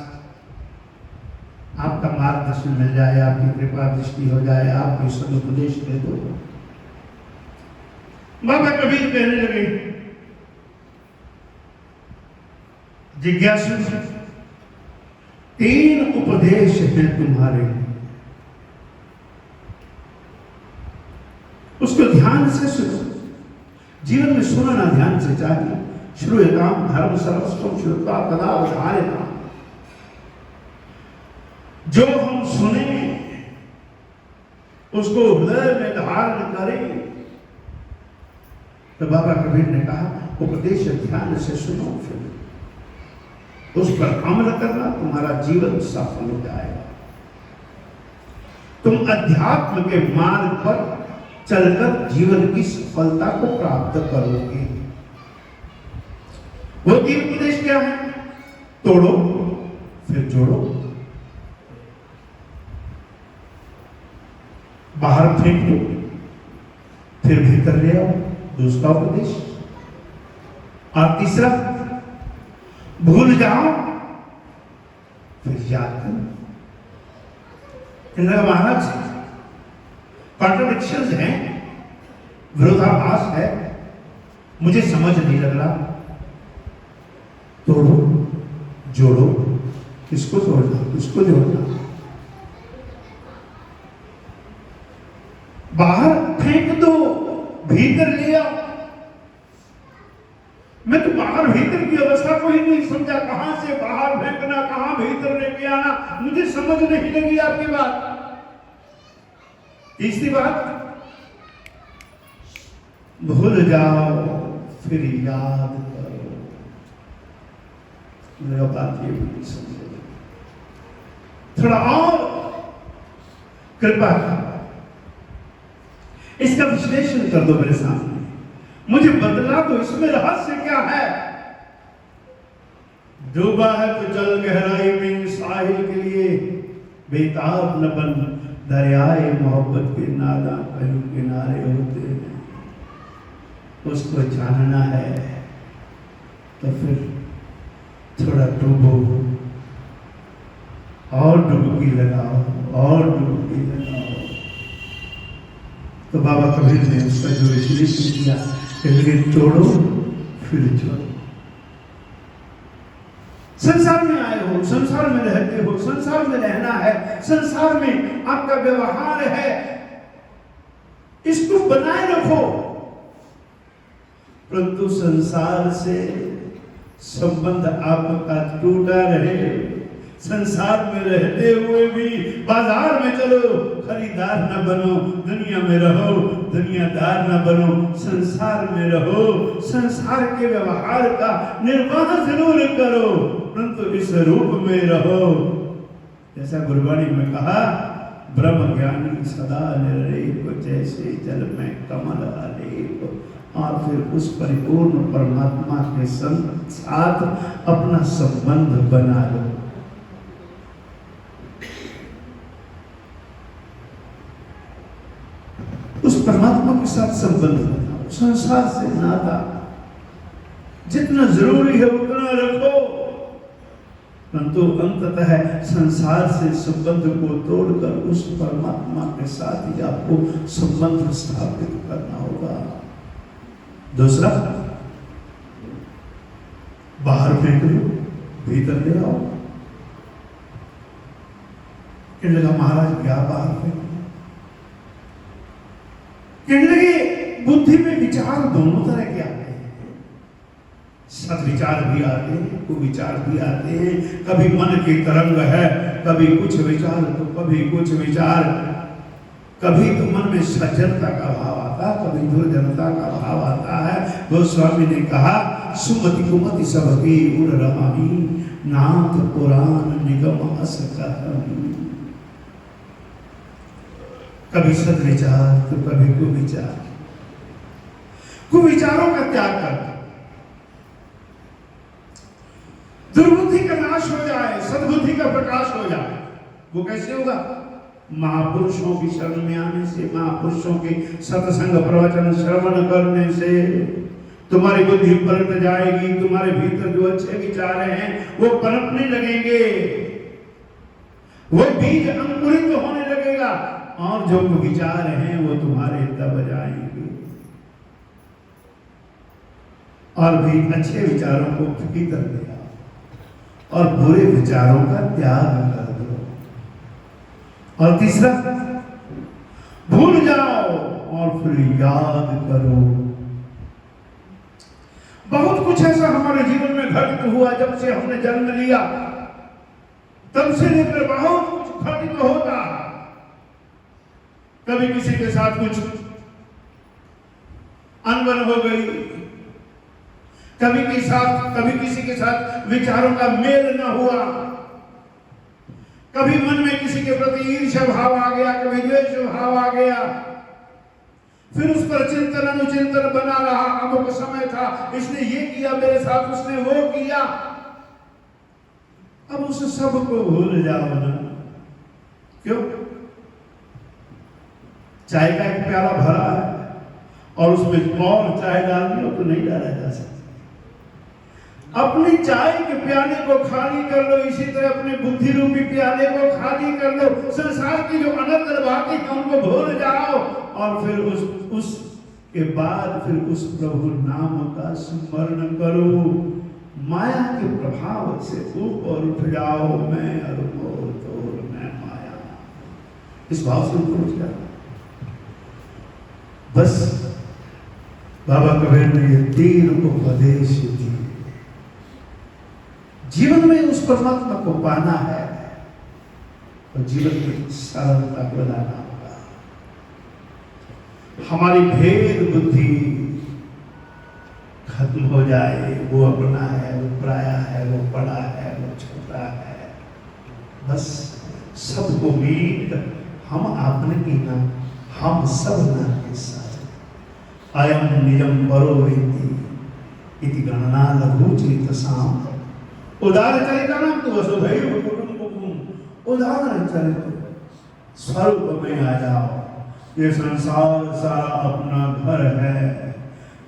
आपका मार्गदर्शन मिल जाए, आपकी कृपा दृष्टि हो जाए, आप कोई सदुपदेश दे दो। बाबा कबीर कहने लगे, जिज्ञासु, 3 उपदेश हैं तुम्हारे, उसको ध्यान से सुनो। जीवन में सुनना ध्यान से चाहिए। श्रूयताम धर्म सर्वस्वम श्रुत्वा तदा धारयताम। जो हम सुने उसको हृदय में धारण करें। तो बाबा कबीर ने कहा, उपदेश ध्यान से सुनो, फिर उस पर अमल करना, तुम्हारा जीवन सफल हो जाएगा। तुम अध्यात्म के मार्ग पर चलकर जीवन की सफलता को प्राप्त करोगे। वो 3 उपदेश क्या है? तोड़ो फिर जोड़ो, बाहर फेंक दो फिर भीतर ले आओ, दूसरा उपदेश। और तीसरा, भूल जाओ फिर याद करो। महाराज कॉन्ट्रडिक्शंस हैं, विरोधाभास है, मुझे समझ नहीं लग रहा। तोड़ो जोड़ो, किसको तोड़ना किसको जोड़ना? बाहर फेंक दो भीतर ले आओ। मैं तो बाहर भीतर की अवस्था को ही नहीं समझा। कहां से बाहर फेंकना, कहां भीतर लेके आना, मुझे समझ नहीं लगी आपकी बात। तीसरी बात, भूल जाओ फिर याद करो। मेरा बात ये भी समझे, थोड़ा और कृपा कर इसका विश्लेषण कर दो मेरे सामने, मुझे बदला तो इसमें रहस्य क्या है? डूबा है तो जल गहराई में साहिल के लिए बेताब न बन, दरियाए मोहब्बत के नादा कहीं किनारे होते हैं। उसको जानना है तो फिर थोड़ा डूबो और डुबकी लगाओ और डुबकी लगाओ। तो बाबा कबीर ने उसका जो विश्लेषण किया, तोड़ो फिर जोड़ो। संसार में आए हो, संसार में रहते हो, संसार में रहना है, संसार में आपका व्यवहार है, इसको बनाए रखो। परंतु संसार से संबंध आपका टूटा रहे। संसार में रहते हुए भी बाजार में चलो, खरीदार न बनो, दुनिया में रहो, दुनियादार न बनो, संसार में रहो। संसार के व्यवहार का निर्वाह जरूर करो, परंतु इस रूप में रहो। जैसा गुरुवाणी में कहा, ब्रह्म ज्ञानी सदा निर्लेप जैसे जल में कमल आलेप, और फिर उस परिपूर्ण परमात्मा के साथ अपना संबंध बना लो। उस परमात्मा के साथ संबंध बनाओ। संसार से नाता जितना जरूरी है उतना रखो, परंतु अंततः संसार से संबंध को तोड़कर उस परमात्मा के साथ ही आपको संबंध स्थापित करना होगा। दूसरा, बाहर फेंक दो, भीतर ले आओ। कहने लगा महाराज क्या बाहर फेंक, कहने लगे बुद्धि में विचार दोनों तरह के आते हैं, सद्विचार भी आते हैं, कुविचार भी आते हैं। कभी मन की तरंग है, कभी कुछ विचार तो कभी कुछ विचार, कभी तो मन में सज्जनता का भाव आता, कभी दुर्जनता का भाव आता है। गोस्वामी ने कहा सुमति कुमति सबकी उड़ रहामी, नाथ पुराण निगम अस कहमी। कभी सद्विचार तो कभी कुविचार। कुविचारों का त्याग कर दुर्बुद्धि का नाश हो जाए, सद्बुद्धि का प्रकाश हो जाए। वो कैसे होगा? महापुरुषों की शरण में आने से, महापुरुषों के सत्संग प्रवचन श्रवण करने से तुम्हारी बुद्धि पलट जाएगी। तुम्हारे भीतर जो अच्छे विचार हैं वो पनपने लगेंगे, वो बीज अंकुरित होने लगेगा, और जो विचार हैं वो तुम्हारे दब जाएंगे। और भी अच्छे विचारों को भीतर ले आओ और बुरे विचारों का त्याग कर दो। और तीसरा, भूल जाओ और फिर याद करो। बहुत कुछ ऐसा हमारे जीवन में घटित हुआ जब से हमने जन्म लिया, तब से लेकर बहुत कुछ घटित होता। कभी किसी के साथ कुछ अनबन हो गई, कभी किसी के साथ विचारों का मेल न हुआ, कभी मन में किसी के प्रति ईर्ष्या भाव आ गया, कभी द्वेष भाव आ गया, फिर उस पर चिंतन अनुचिंतन बना रहा। अमुक समय था, इसने ये किया मेरे साथ, उसने वो किया। अब उस सब को भूल जाओ ना। क्यों? चाय का एक प्याला भरा है और उसमें और चाय डालनी हो तो नहीं डाला जा सकता। अपनी चाय के प्याले को खाली कर लो, इसी तरह अपने बुद्धि रूपी प्याले को खाली कर लो। संसार की जो अनंत बातें हैं उनको भूल जाओ, और फिर उसके बाद फिर उस प्रभु नाम का स्मरण करो। माया के प्रभाव से ऊपर उठ जाओ। मैं अरुण तोर मैं माया, इस भाव से ऊपर उठ जाओ। बस बाबा कबीर ने ये 3 उपदेश दिए। जीवन में उस परमात्मा को पाना है तो जीवन की सरलता को लाना होगा। हमारी भेद बुद्धि खत्म हो जाए। वो अपना है, वो पराया है, वो बड़ा है, वो छोटा है, बस सबको मीट हम आपने की ना, हम सब ना के साथ। अयम निजम बरो वेति इति गणना लघु चरित साम। उदार चरितम तो वसुधैव कुटुम्बकम। उदार चरित स्वरूप में आ जाओ। ये संसार सारा अपना घर है,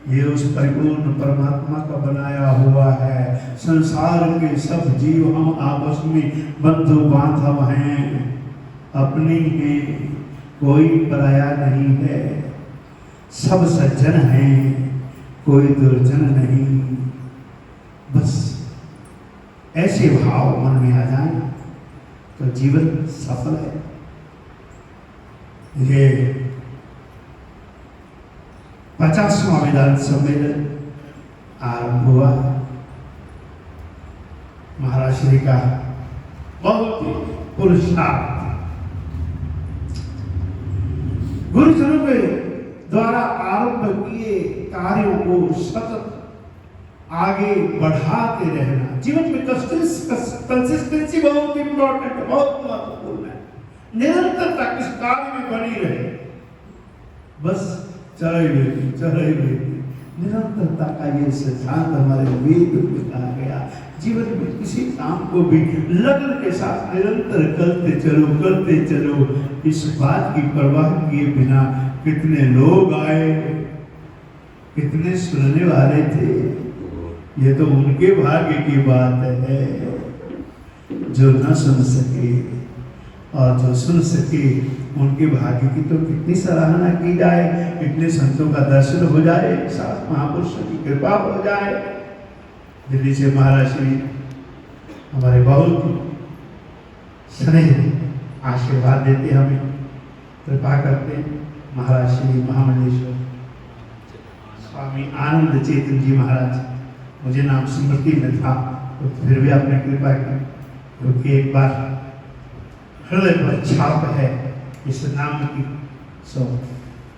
ये उस परिपूर्ण परमात्मा का बनाया हुआ है। संसार के सब जीव हम आपस में बंधु बांधव हैं, अपनी ही, कोई पराया नहीं है। सब सज्जन हैं, कोई दुर्जन नहीं। बस ऐसे भाव मन में आ जाए तो जीवन सफल है। ये 50वां विधान सम्मेलन आरंभ हुआ। महाराज श्री का बहुत ही पुरुषार्थ गुरुजनों के द्वारा आरंभ किए कार्यों को सतत आगे बढ़ाते रहना। जीवन में कंसिस्टेंसी बहुत इंपॉर्टेंट है, बहुत महत्वपूर्ण है। निरंतरता किस कार्य में बनी रहे। बस चढ़ाई बेटी निरंतरता का ये सिद्धांत हमारे वेद में कहा गया। जीवन में किसी काम को भी लगन के साथ निरंतर करते चलो। इस बात की परवाह किए बिना कितने लोग आए, कितने सुनने वाले थे। ये तो उनके भाग्य की बात है जो न सुन सके, और जो सुन सके उनके भाग्य की तो कितनी सराहना की जाए। इतने संतों का दर्शन हो जाए, साथ महापुरुषों की कृपा हो जाए। दिल्ली से महाराज श्री हमारे बहुत स्नेह आशीर्वाद देते, हमें कृपा करते हैं। महाराज श्री महामंडलेश्वर स्वामी आनंद चेतन जी महाराज, मुझे नाम स्मृति में था तो फिर भी आपने कृपा की, क्योंकि एक बार हृदय पर छाप है इस नाम की। सो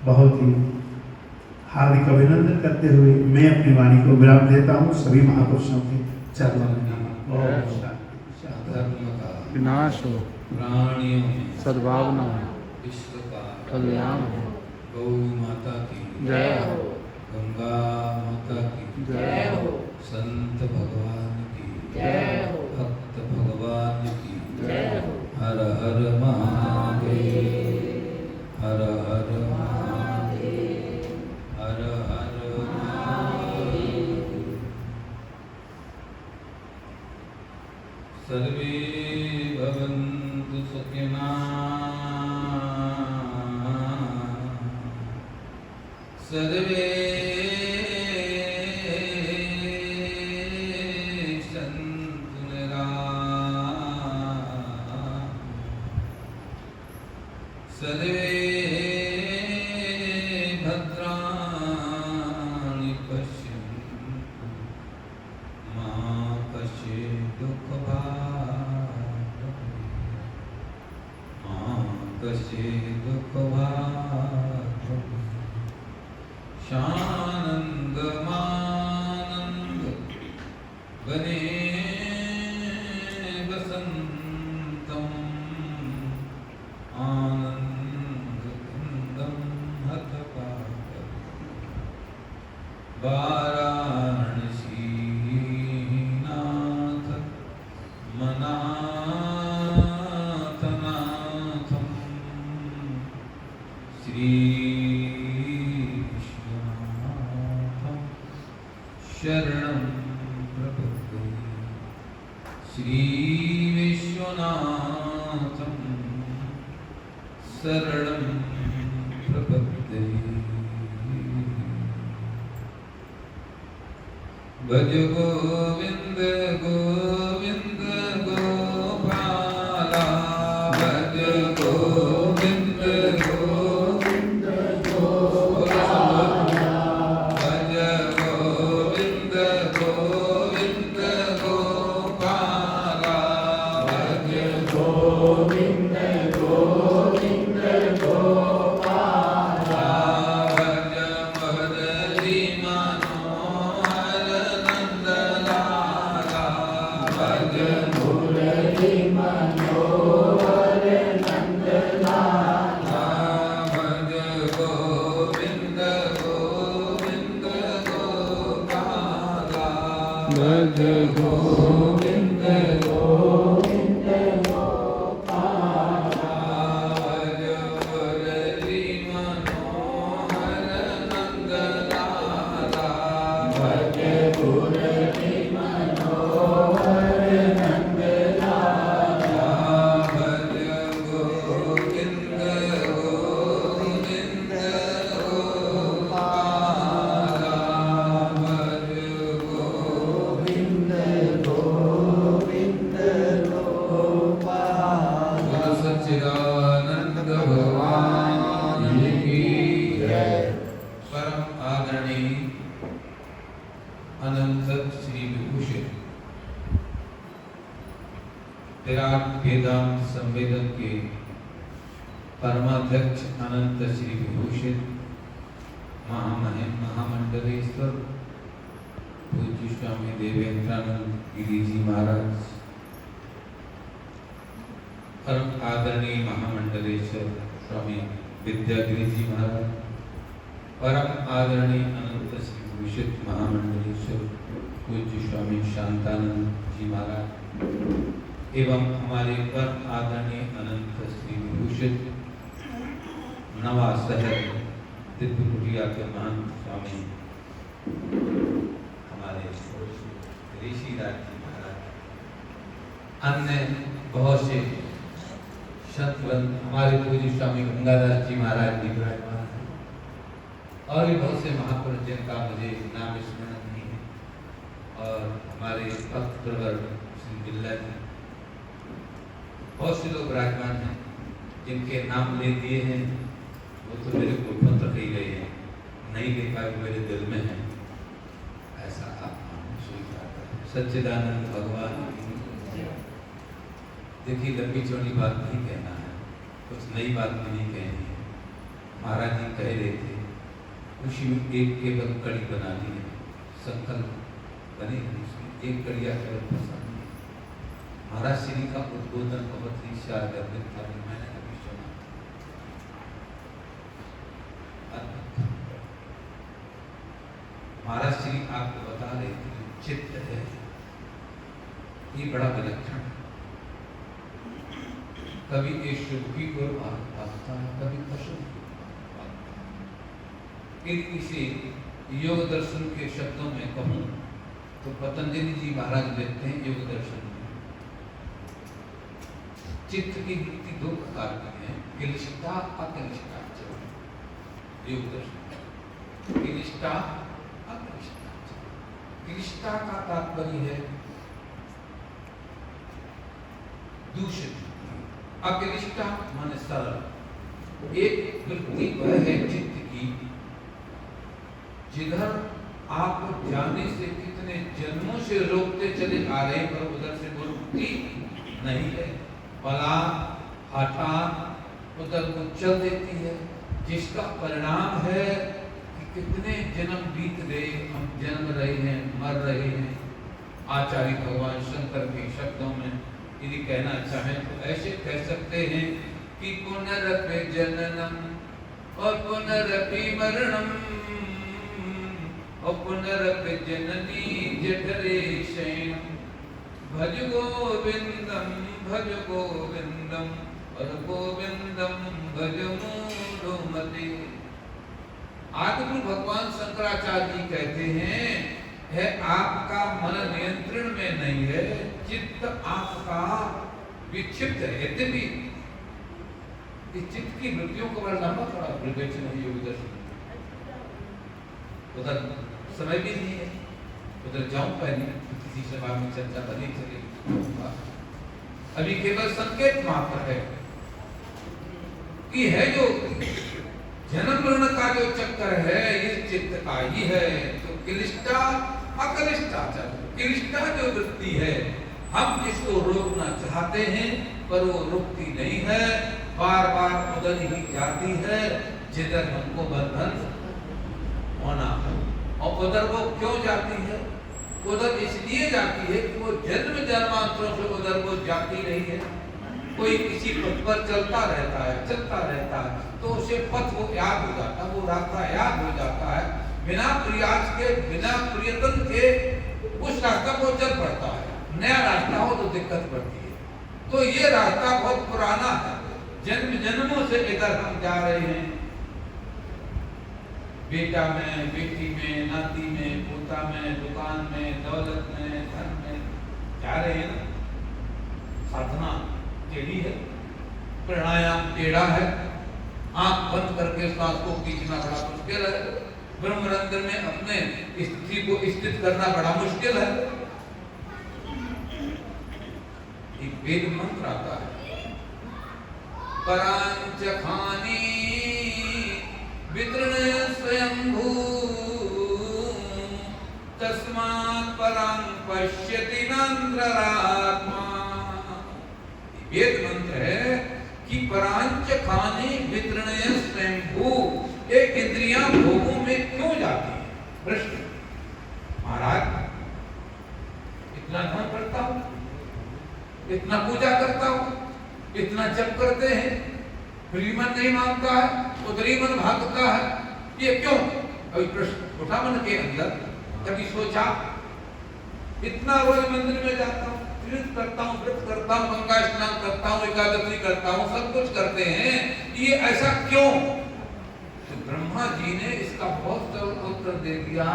बहुत ही हार्दिक अभिनंदन करते हुए मैं अपनी वाणी को विराम देता हूँ। सभी महापुरुषों के चरणों में विनाश हो, प्राणियों में सद्भावना हो, विश्व का कल्याण हो। गौ माता की जय हो, गंगा माता की जय हो, संत भगवान की जय हो, भक्त भगवान की जय हो। हर हर महादेव, हर हर महादेव, हर हर महादेव। सर्वे भवन्तु सुखिनः, सर्वे सन्तु निरामयाः, सर्वे भद्राणि पश्यन्तु मा कश्चित् दुःखभाग् मा कश्चित् दुःखभाग्। शानन्दमानन्द वने वसन्तम् आनन्दकुन्दं हतपावकम् वाराणसीनाथ मनाथनाथं श्रीविश्वनाथं शरणं प्रपद्ये, श्रीविश्वनाथं शरणं प्रपद्ये। भज गोविंद गोविंद गोपाला, भज गोविंद गोविंद गोपाला, भज गोविंद गोविंद गोपाला, भज गोविंद गोविंद गोपाला, भज मुरली मनोहर नंदलाला, भज मुरली मनोहर नंदलाला, भज गोविंद गोविंद गोपाला, भज गोविंद गोविंद गोपाला, भज मुरली मनोहर नंदलाला, भज मुरली मनोहर नंदलाला, भज गोविंद गोविंद गोपाला, भज गोविंद गोविंद गोपाला। बोलो सच्चिदानंद भगवान की जय। परम आदरणीय अनंत श्री विभूषण विराट वेदांत संवेदन के परमाध्यक्ष अनंत श्री विभूषण महामहिम महामंडलेश्वर पूज्य स्वामी देवेंद्रानंद गिरी जी महाराज, परम आदरणीय महामंडलेश्वर स्वामी विद्यागिरी जी महाराज, परम आदरणीय अनंत श्री विभूषित महामंडलेश्वर पूज्य स्वामी शांतानंद जी महाराज एवं हमारे परम आदरणीय अनंत श्री विभूषित नवा शहर दिव्य कुटिया के महान स्वामी हमारे ऋषिराज जी महाराज, अन्य बहुत से संत हमारे पूज्य स्वामी गंगादास जी महाराज जी विराजमान हैं और भी बहुत से महापुरुष जिनका मुझे नाम स्मरण नहीं है, और हमारे भक्त प्रवर श्री बिल्ला जी, बहुत से लोग विराजमान हैं जिनके नाम ले दिए हैं, वो तो मेरे को पत्र ही गए हैं, नहीं ले पाए मेरे दिल में है, ऐसा आप स्वीकार करें। सच्चिदानंद भगवान देखिए, लंबी चौड़ी बात नहीं कहना है, कुछ नई बात भी नहीं कहनी है। महाराज जी कह रहे थे, उसी में एक केवल कड़ी बना ली है, संकल्प बने उसमें एक कड़िया केवल पसंद है। महाराज श्री का उद्बोधन बहुत ही शारगर्भित था, मैंने कभी सुना। महाराज श्री आपको बता रहे थे, चित्त है ये बड़ा विलक्षण है, कभी ये शुभ की ओर भागता है, कभी अशुभ की ओर भागता है। इसे योग दर्शन के शब्दों में कहूं तो पतंजलि जी महाराज लिखते हैं योग दर्शन में, चित्त की वृत्ति दो प्रकार की है, क्लिष्टा अक्लिष्टा। योग दर्शन क्लिष्टा अक्लिष्टा। क्लिष्टा का तात्पर्य है दूषित, अक्लिष्टा माने सरल। एक वृत्ति वह है चित्त की जिधर आप जाने से कितने जन्मों से रोकते चले आ रहे पर उधर से वो रुकती नहीं है, पला हटा उधर को चल देती है, जिसका परिणाम है कि कितने जन्म बीत गए, हम जन्म रहे हैं, मर रहे हैं। आचार्य भगवान शंकर के शब्दों में यदि कहना चाहें तो ऐसे कह सकते हैं कि पुनरपि जननम और पुनरपि मरणम और पुनरपि जननी जठरे शयनम, भज गोविंदम और गोविंदम भज मूढ़मते। आदिगुरु भगवान शंकराचार्य जी कहते हैं, है आपका मन नियंत्रण में नहीं है, चित्त आपका विक्षिप्त है। यद्यपि इस चित्त की वृत्तियों को बड़ा लंबा थोड़ा विवेचन है योग दर्शन, उधर समय भी नहीं है, उधर जाऊं पहले किसी सभा में चर्चा बनी चले, अभी केवल संकेत मात्र है कि है जो जन्म मरण का जो चक्कर है ये चित्त का ही है। तो क्लिष्टा अक्लिष्टा, क्लिष्टा जो वृत्ति है हम जिसको रोकना चाहते हैं पर वो रुकती नहीं है, बार बार उधर ही जाती है जिधर हमको बंधन होना है। और उधर वो क्यों जाती है? उधर इसलिए जाती है कि वो जन्म जन्मांतरों से उधर वो जाती नहीं है। कोई किसी पथ पर चलता रहता है तो उसे पथ वो याद हो जाता है, वो रास्ता याद हो जाता है, बिना प्रयास के बिना प्रयत्न के उस रास्ता को चल पड़ता है। नया रास्ता हो तो दिक्कत पड़ती है। तो ये रास्ता बहुत पुराना है, जन्म जन्मों से इधर हम जा रहे हैं, बेटा में, बेटी में, नाती में, पोता में, दुकान में, दौलत में, धन में जा रहे हैं ना। साधना टेढ़ी है, प्राणायाम टेढ़ा है, आंख बंद करके सांस को खींचना बड़ा मुश्किल है, ब्रह्मरंध्र में अपने स्थिति को स्थित करना बड़ा मुश्किल है। एक वेद मंत्र आता है, परांच खानी वितृण स्वयंभू तस्मात् परं पश्यति नंद्रात्मा। वेद मंत्र है कि परांच खानी वितृण स्वयंभू, एक इंद्रियां भोगों में क्यों जाती है? प्रश्न। महाराज इतना ध्यान करता हूं, इतना पूजा करता हूं, इतना जप करते हैं, फिर मन नहीं मानता है, उधर ही मन भागता है, ये क्यों? अभी प्रश्न उठा मन के अंदर, कभी सोचा? इतना रोज मंदिर में जाता हूँ, तीर्थ करता हूँ, व्रत करता हूँ, गंगा स्नान करता हूँ, एकादशी करता हूँ, सब कुछ करते हैं, ये ऐसा क्यों? तो ब्रह्मा जी ने इसका बहुत सरल उत्तर दे दिया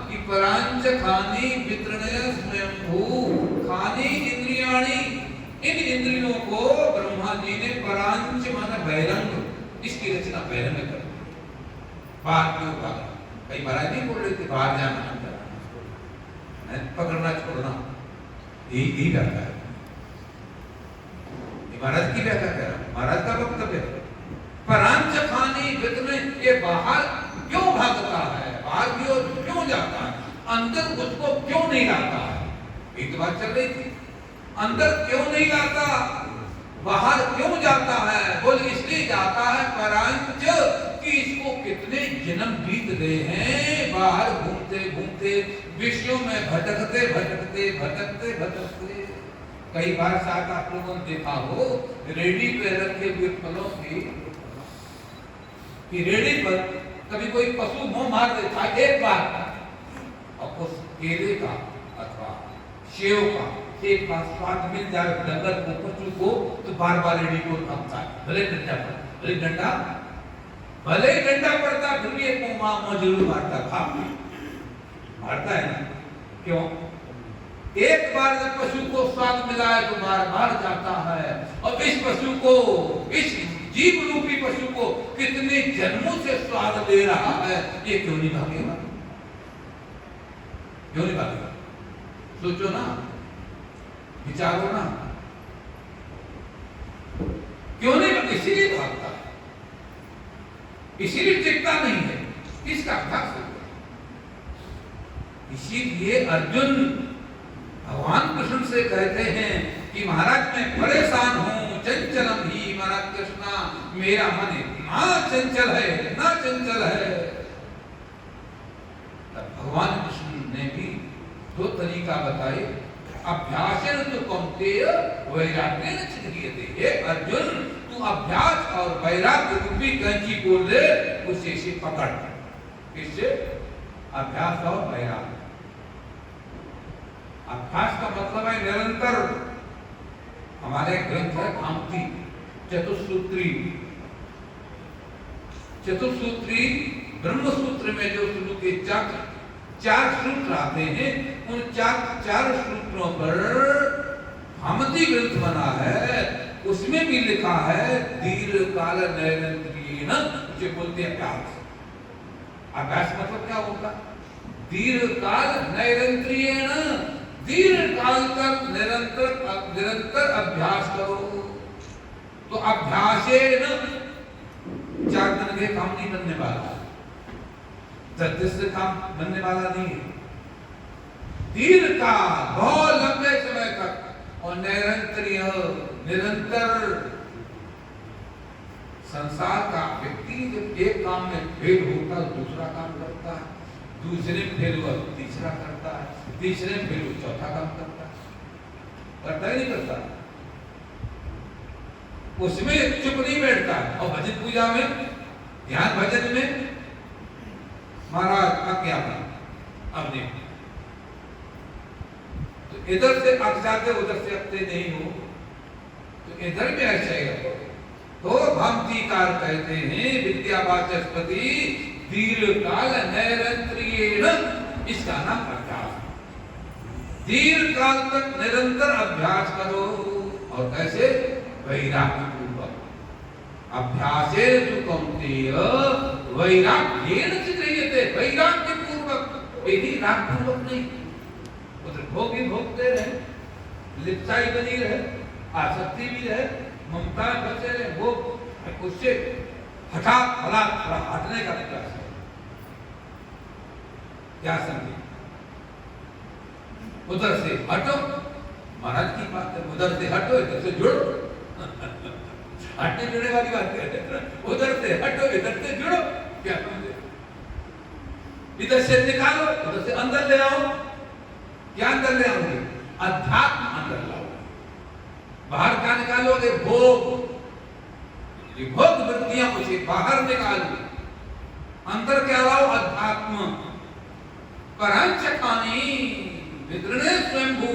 कि परांच खानी वितरणय स्वयंभू खानी इंद्रियाणी, इन इंद्रियों को ब्रह्मा जी ने परांच माना बहिरंग, इसकी रचना बहिरंग कर दी। बाहर क्यों भागा? कई महाराज नहीं बोल रहे थे बाहर जाना पकड़ना छोड़ना, यही करता है। महाराज की व्याख्या कर रहा हूं, महाराज का वक्तव्य है। परांच खानी वितने, ये बाहर क्यों भागता है, बाहर की ओर क्यों जाता है, अंदर उसको क्यों नहीं लाता है? एक बात चल रही थी, अंदर क्यों नहीं लाता, बाहर क्यों जाता है? बोल इसलिए जाता है परांच कि इसको कितने जन्म बीत गए हैं बाहर घूमते घूमते, विषयों में भटकते भटकते भटकते भटकते। कई बार शायद आप लोगों ने देखा हो रेडी पे रखे हुए फलों की रेडी पर कभी कोई पशु मुंह मार देता है एक बार, और उस केले का अथवा सेव का एक बार स्वाद मिल जाए डंगर को, पशु को, तो बार बार रेडी को थमता है। भले डंडा पड़ता फिर भी एक मुंह जरूर मारता, खा मारता है ना? क्यों? एक बार जब पशु को स्वाद मिला है तो बार बार जाता है। और इस पशु को, इस जीव रूपी पशु को कितने जन्मों से स्वाद दे रहा है, ये क्यों नहीं भागेगा? क्यों नहीं भागेगा? सोचो ना, विचारो ना, क्यों नहीं भागता? इसीलिए भागता है, इसीलिए टिकता नहीं है, इसका अभ्यास हो गया। इसीलिए अर्जुन भगवान कृष्ण से कहते हैं कि महाराज मैं परेशान हूं, चंचलम ही महाराज कृष्णा, मेरा मन इतना चंचल है, इतना चंचल है। तब भगवान कृष्ण ने भी दो तरीका बताए, अभ्यासेन तो कौन्तेय वैराग्येन चिह्यते। हे अर्जुन, तू अभ्यास और वैराग्य रूपी कैंची को ले, उसे से पकड़। किससे? अभ्यास और वैराग्य। अभ्यास का मतलब है निरंतर। हमारे ग्रंथ है भामती चतुसूत्री, चतुसूत्री ब्रह्म सूत्र में जो शुरू के चार सूत्र आते हैं, उन चार सूत्रों पर भामती ग्रंथ बना है। उसमें भी लिखा है दीर्घ काल नैरंतर्येण, उसे बोलते हैं अभ्यास। अभ्यास मतलब क्या होगा? दीर्घ काल नैरंतर्येण, दीर्घ काल तक निरंतर अभ्यास करो। तो अभ्यासेन 4 दिन के काम नहीं बनने वाला, 10 से काम बनने वाला नहीं है। दीर्घ काल, बहुत लंबे समय तक, और निरंतर। संसार का व्यक्ति जब एक काम में फेल होता है दूसरा काम करता है, दूसरे में फेल हुआ तीसरा करता है, तीसरे में फेल हुआ चौथा काम करता है। करता ही नहीं करता, उसमें चुप नहीं बैठता है। और भजन पूजा में, ध्यान भजन में महाराज आज्ञा अब नहीं, तो इधर से अक जाते उधर से अकते नहीं हो, तो इधर में ऐसा ही। तो भामतीकार कहते हैं विद्यावाचस्पति दीर्घ काल नैरंतर्येण, इसका नाम अभ्यास। दीर्घ काल तक निरंतर अभ्यास करो। और कैसे? वैराग्य पूर्वक। अभ्यासे तु कौन्तेय वैराग्येन चिह्यते, वैराग्य पूर्वक, यदि राग पूर्वक नहीं। उधर भोग ही भोगते रहे, लिप्साई बनी रहे, आसक्ति भी रहे, ममता बचे रहे, वो उससे हटा भला हटने का प्रयास है। क्या समझे? उधर से हटो, महाराज की बात है, उधर से हटो इधर से जुड़ो। हटने जुड़ने वाली बात है, उधर से हटो इधर से जुड़ो। क्या समझे? इधर से निकालो, उधर से अंदर ले आओ। क्या अंदर ले आओगे? अध्यात्म अंदर लाओ। बाहर क्या निकालोगे? भोग, ये भोग वृत्तियां उसे बाहर निकालो। अंतर क्या लाओ? अध्यात्म। परांचकानी विदृणे स्वयंभू।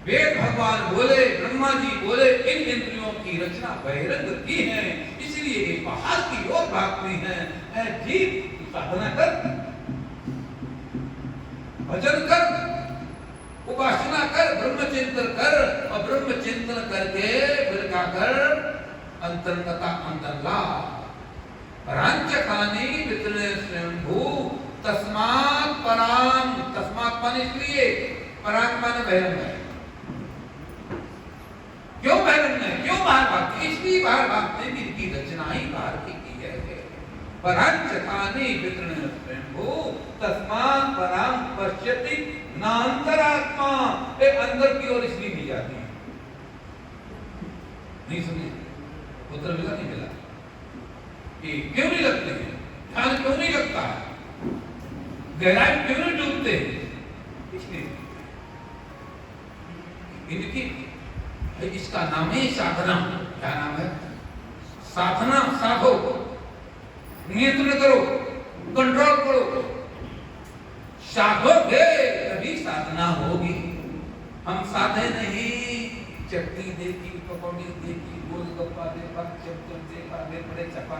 वेद भगवान बोले, ब्रह्मा जी बोले, इन इंद्रियों की रचना बहिरंग की है, इसलिए ये बाहर की ओर भागती है। ऐ जीव, साधना कर, भजन कर, उपासना कर, ब्रह्म चिंतन कर, और ब्रह्म चिंतन करके फिर क्या कर? अंतर्गता अंतर ला। परांचकानी विदृणे स्वयंभू तस्मात् पराम। तस्मात् मान इसलिए, पराम मान बहिरंग है। क्यों बहिरंग है? क्यों बाहर भागते? इसलिए बाहर भागते हैं कि इनकी रचना ही बाहर की है। परांचकानी विदृणे स्वयंभू तस्मात् पराम पश्यति नान्तरात्मा। एक अंदर की ओर इसलिए नहीं जाती। नहीं समझे? उत्तर मिला? नहीं मिला? कि क्यों नहीं लगते हैं? ध्यान क्यों नहीं लगता है? गहराई क्यों नहीं डूबते? इसलिए इनकी, इसका नाम है साधना। क्या नाम है? साधना। साधो, नियंत्रण करो, कंट्रोल करो। साधोगे तभी साधना होगी। हम साधे नहीं, चटनी देखी, पकौड़ी देखी, गोलगप्पा देखा, चमचम देखा, दे बड़े चपा,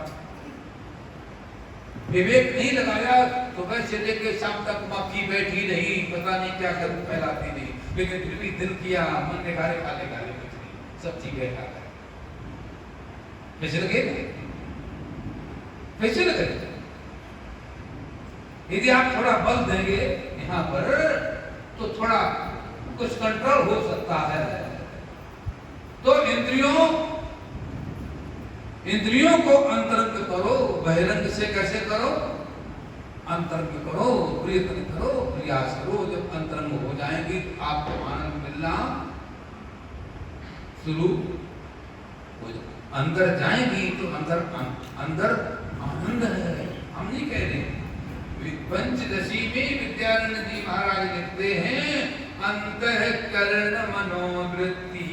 विवेक नहीं लगाया तो वैसे लेके शाम तक मक्खी बैठी रही, पता नहीं क्या करूं, फैलाती नहीं, लेकिन फिर भी दिल किया, मन ने गाले खाले गाले सब चीजें खाता है। कैसे लगे? कैसे लगे? यदि आप थोड़ा बल देंगे यहाँ पर तो थोड़ा कुछ कंट्रोल हो सकता है। तो इंद्रियों को अंतरंग करो। बहिरंग से कैसे करो? अंतरंग करो, प्रयत्न करो, प्रयास करो। जब अंतरंग हो जाएंगी तो आपको आनंद मिलना शुरू हो जाए। अंदर जाएंगी तो अंदर आनंद है। हम नहीं कह रहे। पंचदशी में विद्यानंद जी महाराज लिखते हैं, अंतःकरण मनोवृत्ति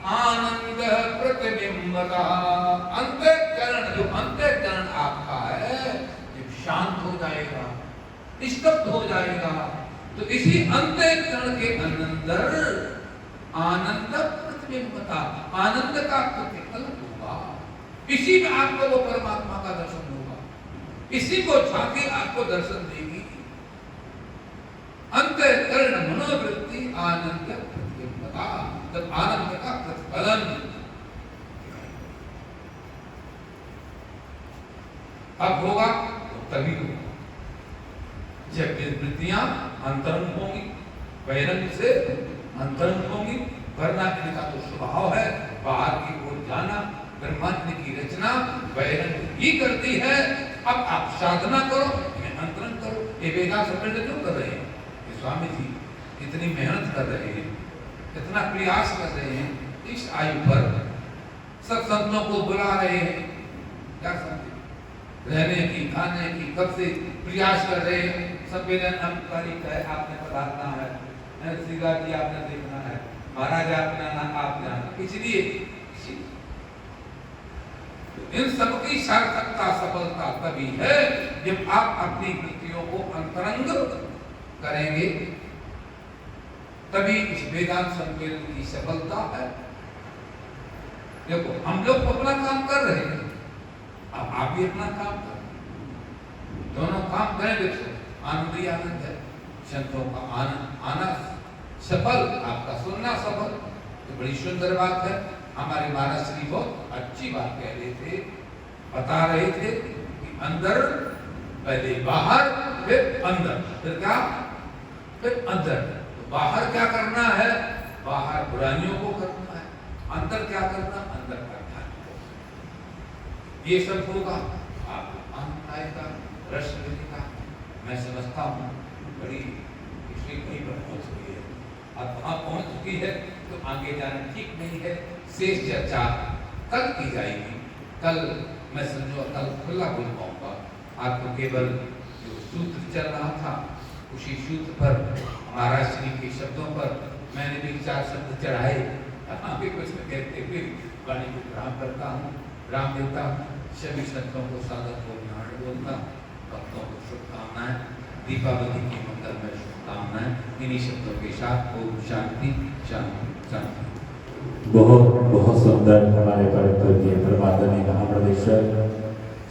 आनंद प्रतिबिंबता। अंतःकरण, जो अंतःकरण आपका है, जब शांत हो जाएगा, स्तब्ध हो जाएगा, तो इसी अंतःकरण के अंदर आनंद प्रतिबिंबता, आनंद का प्रतिफलन होगा। इसी में आपको वो परमात्मा का दर्शन होगा। इसी को झांकी आपको दर्शन देगी। अंतःकरण मनोवृत्ति आनंद प्रतिबिंबता, तब आनंद का प्रतिफलन। अब होगा तो तभी होगा जब वृत्तियां अंतरंग होंगी, बहिरंग से अंतरंग होंगी। वरना इनका तो स्वभाव है बाहर की ओर जाना। ब्रह्मांड की रचना बहिरंग ही करती है। अब आप साधना करो, अंतरंग करो। ये वेदांत संबंध क्यों कर रहे हैं? स्वामी जी इतनी मेहनत कर रहे हैं, इतना प्रयास कर रहे हैं, इस आयु पर सब संतों को बुला रहे हैं। क्या समझे? रहने की, खाने की, कब से प्रयास कर रहे हैं। सम्मेलन तारीख है, आपने पधारना है, श्रीगा जी आपने देखना है, महाराज आपने आपने, इसलिए इन सबकी सार्थकता सफलता तभी है जब आप अपनी वृत्तियों को अंतरंग करेंगे, तभी इस वेदांत सम्मेलन की सफलता है। देखो हम लोग अपना काम कर रहे हैं, अब आप भी अपना काम करें, दोनों काम करेंगे तो आनंद ही आनंद है। संतों का आना सफल, आपका सुनना सफल, तो बड़ी सुंदर बात है। हमारे महाराज श्री बहुत अच्छी बात कह रहे थे, बता रहे थे कि अंदर पहले बाहर, फिर अंदर, फिर क्या, फिर अंदर। तो बाहर क्या करना है? बाहर बुराइयों को करना है, अंदर क्या करना? अंदर का ध्यान। ये सब होगा, आपको आनंद आएगा, रस मिलेगा। मैं समझता हूँ बड़ी इसलिए कहीं पर पहुंच गई है, अब वहां पहुंच चुकी है तो आगे जाना ठीक नहीं है। शेष चर्चा कल की जाएगी। कल मैं समझो कल खुला बोल पाऊंगा। आपको केवल जो सूत्र चल रहा था उसी सूत्र पर, महाराज श्री के शब्दों पर मैंने भी 4 शब्द चढ़ाए। आगे कुछ कहते हुए वाणी को प्रणाम करता हूँ, राम देवता हूँ। सभी संतों को सादर को दीपावली की मंगलमय शुभकामनाएं। इन्हीं शब्दों के साथ ओम शांति शांति शांति। बहुत बहुत सुंदर हमारे परम पूज्य परमादरणीय महाप्रदेशर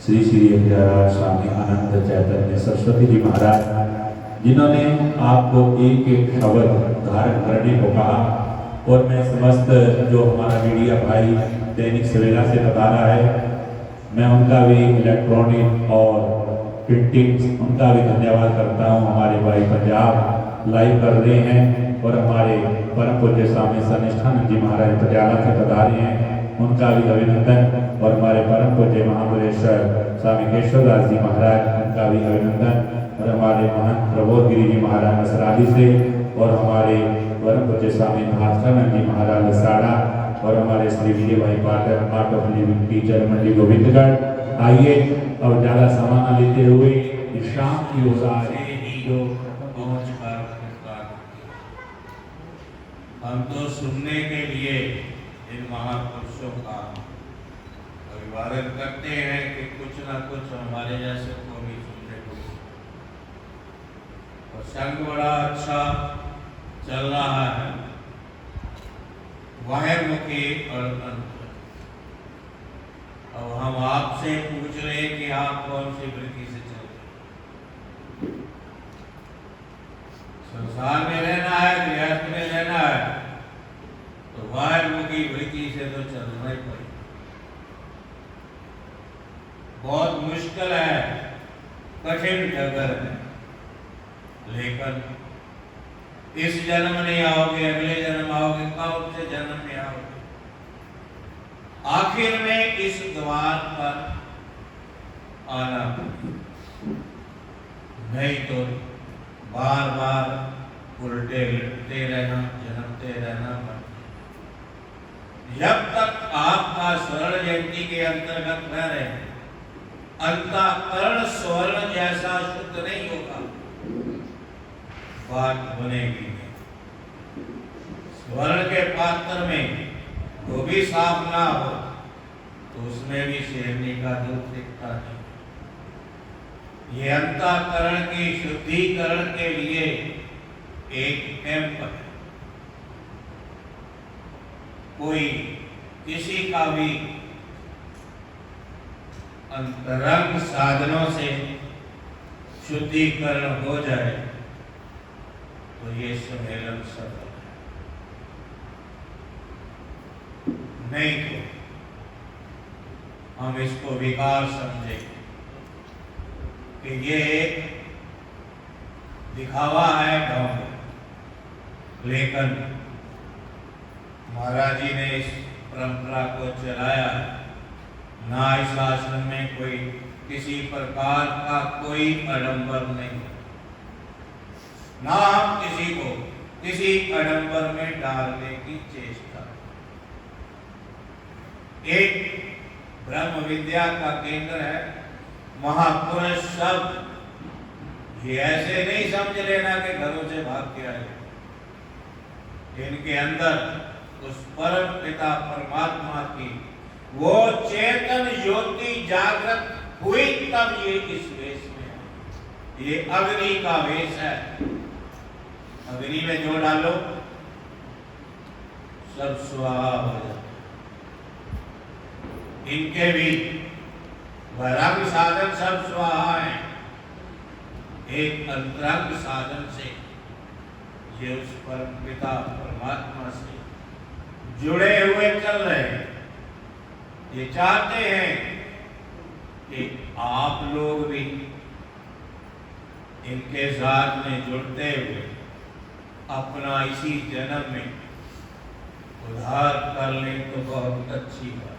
श्री श्री अभिराज स्वामी आनंद चैतन्य सरस्वती जी महाराज, जिन्होंने आपको एक एक शब्द धारण करने को कहा, और मैं समस्त जो हमारा मीडिया भाई दैनिक सवेरा से बता रहा है, मैं उनका भी इलेक्ट्रॉनिक और प्रिंटिंग उनका भी धन्यवाद करता हूँ। हमारे भाई पंजाब लाइव कर रहे हैं और हमारे परम पूज्य स्वामी सनिष्ठानंद जी महाराज पटियाला से बता रहे हैं, उनका भी अभिनंदन। और हमारे परम पूज्य महाबलेश्वर स्वामी केशवदास जी महाराज, उनका भी अभिनंदन। और हमारे महंत प्रबोध गिरी जी महाराज नसराली से, और हमारे परम पूज्य स्वामी भास्करानंद जी महाराज लसाड़ा, और हमारे श्री विजय भाई पाठक आर्ट ऑफ लिविंग टीचर मंडी गोविंदगढ़। आइए अब ज़्यादा समय न लेते हुए शाम की ओर पहुंच कर हम तो सुनने के लिए इन महापुरुषों का अभिवादन करते हैं कि कुछ ना कुछ हमारे जैसे को भी सुनने को। और संग बड़ा अच्छा चल रहा है, बाह्यमुखी और अंतर। अब हम आपसे पूछ रहे हैं कि आप कौन सी वृत्ति से चल रहे हैं? संसार में रहना है, गृहस्थ में रहना है, तो बाह्यमुखी वृत्ति से तो चलना ही पड़ेगा। बहुत मुश्किल है, कठिन जगह है, लेकिन इस जन्म नहीं आओगे, अगले जन्म आओगे, कब से जन्म में आओगे, आखिर में इस द्वार पर आना, नहीं तो बार बार उल्टे लटते रहना, जन्मते रहना। जब तक आपका स्वर्ण जयंती के अंतर्गत न रहे, अंतःकरण स्वर्ण जैसा शुद्ध नहीं होगा, बात बनेगी नहीं। स्वर्ण के पात्र में वो भी साफ ना हो तो उसमें भी शेरनी का दूध दिखता नहीं। ये अंतःकरण की शुद्धिकरण के लिए एक कैंप है। कोई किसी का भी अंतरंग साधनों से शुद्धिकरण हो जाए तो ये सम्मेलन सफल है, नहीं तो हम इसको विकार समझें कि ये एक दिखावा है गांव में। लेकिन महाराज जी ने इस परंपरा को चलाया है। ना इस आश्रम में कोई किसी प्रकार का कोई आडंबर नहीं, ना हम किसी को किसी आडंबर में डालने की चेष्टा। एक ब्रह्म विद्या का केंद्र है। महापुरुष सब ये ऐसे नहीं समझ लेना कि घरों से भाग के आए। इनके अंदर उस परम पिता परमात्मा की वो चेतन ज्योति जागृत हुई, तब ये इस वेश में है। ये अग्नि का वेश है। अग्नि में जो डालो सब स्वाहा हो जाता। इनके भी बहिरंग साधन सब स्वाहा है। एक अंतरंग साधन से ये उस परम पिता परमात्मा से जुड़े हुए चल रहे हैं। ये चाहते हैं कि आप लोग भी इनके साथ में जुड़ते हुए अपना इसी जन्म में उद्धार कर लें तो बहुत अच्छी बात।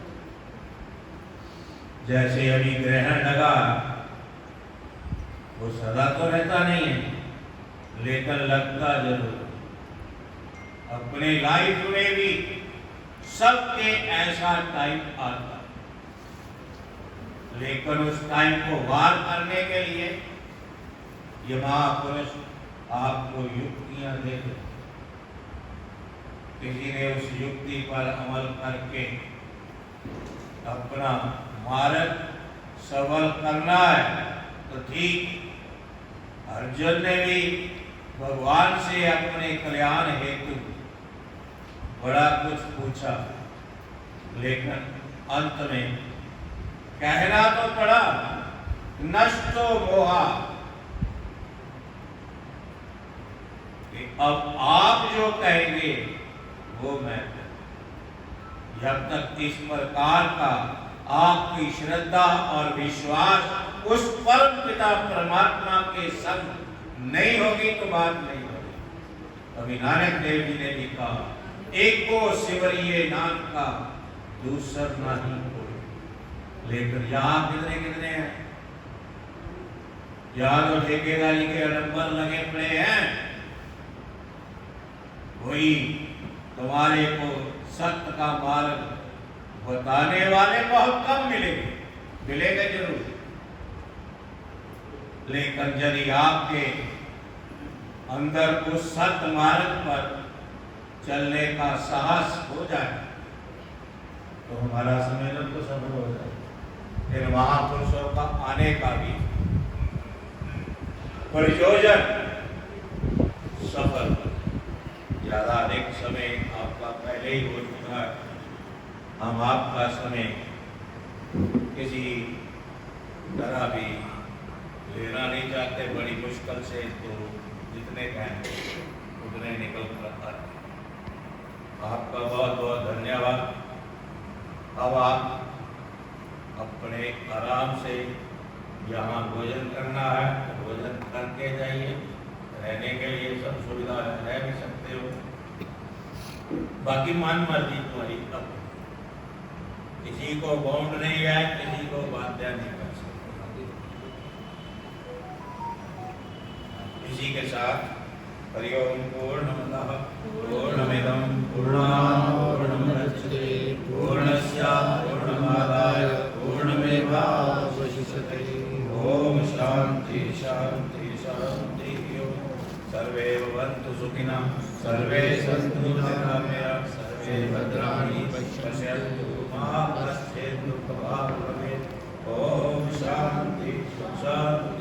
जैसे अभी ग्रहण लगा, वो सदा तो रहता नहीं है, लेकिन लगता जरूर। अपने लाइफ में भी सबके ऐसा टाइम आता है, लेकिन उस टाइम को वार करने के लिए ये महापुरुष आपको युक्तियां दे दे। किसी ने उस युक्ति पर अमल करके अपना मार्ग सबल करना है तो ठीक, अर्जुन ने भी भगवान से अपने कल्याण हेतु बड़ा कुछ पूछा, लेकिन अंत में कहना तो पड़ा नष्टो मोहा, कि अब आप जो कहेंगे वो मैं करूं। जब तक इस प्रकार का आपकी श्रद्धा और विश्वास उस परम पिता परमात्मा के संग नहीं होगी तो बात नहीं होगी। कभी नानक देव जी ने लिखा, एको सिमरिये नाम का दूसर नहीं कोई। लेकिन यहाँ कितने कितने हैं, यहाँ तो ठेकेदारी के अडंबर लगे पड़े हैं। वही तुम्हारे को सत्य का मार्ग बताने वाले बहुत कम मिलेंगे, मिलेंगे जरूर, लेकिन यदि आपके अंदर उस सत्य मार्ग पर चलने का साहस हो जाए तो हमारा सम्मेलन तो सफल हो जाए। फिर महापुरुषों का आने का भी प्रयोजन सफल, ज्यादा अधिक समय आपका पहले ही हो चुका है। हम आपका समय किसी तरह भी लेना नहीं चाहते, बड़ी मुश्किल से तो जितने कहें उतने निकल कर आते। आपका बहुत बहुत धन्यवाद। अब आप अपने आराम से यहाँ भोजन करना है, भोजन करके जाइए। रहने के लिए सब सुविधा है, रह भी सकते हो। बाकी मन मर्जी तुम्हारी, अब किसी को बाउंड नहीं है, किसी को बाध्य नहीं कर सकते। इसी के साथ हरि ओम पूर्णमदः पूर्णमिदं पूर्णात् पूर्णमुदच्यते पूर्णस्य पूर्णमादाय पूर्णमेवावशिष्यते। ओम शांति शांति शांति। सर्वे भवन्तु सुखिनः, सर्वे सन्तु निरामयाः, सर्वे भद्राणि पश्यन्तु मा कश्चित् दुःखभाग् भवेत्। ओम शांति शांति।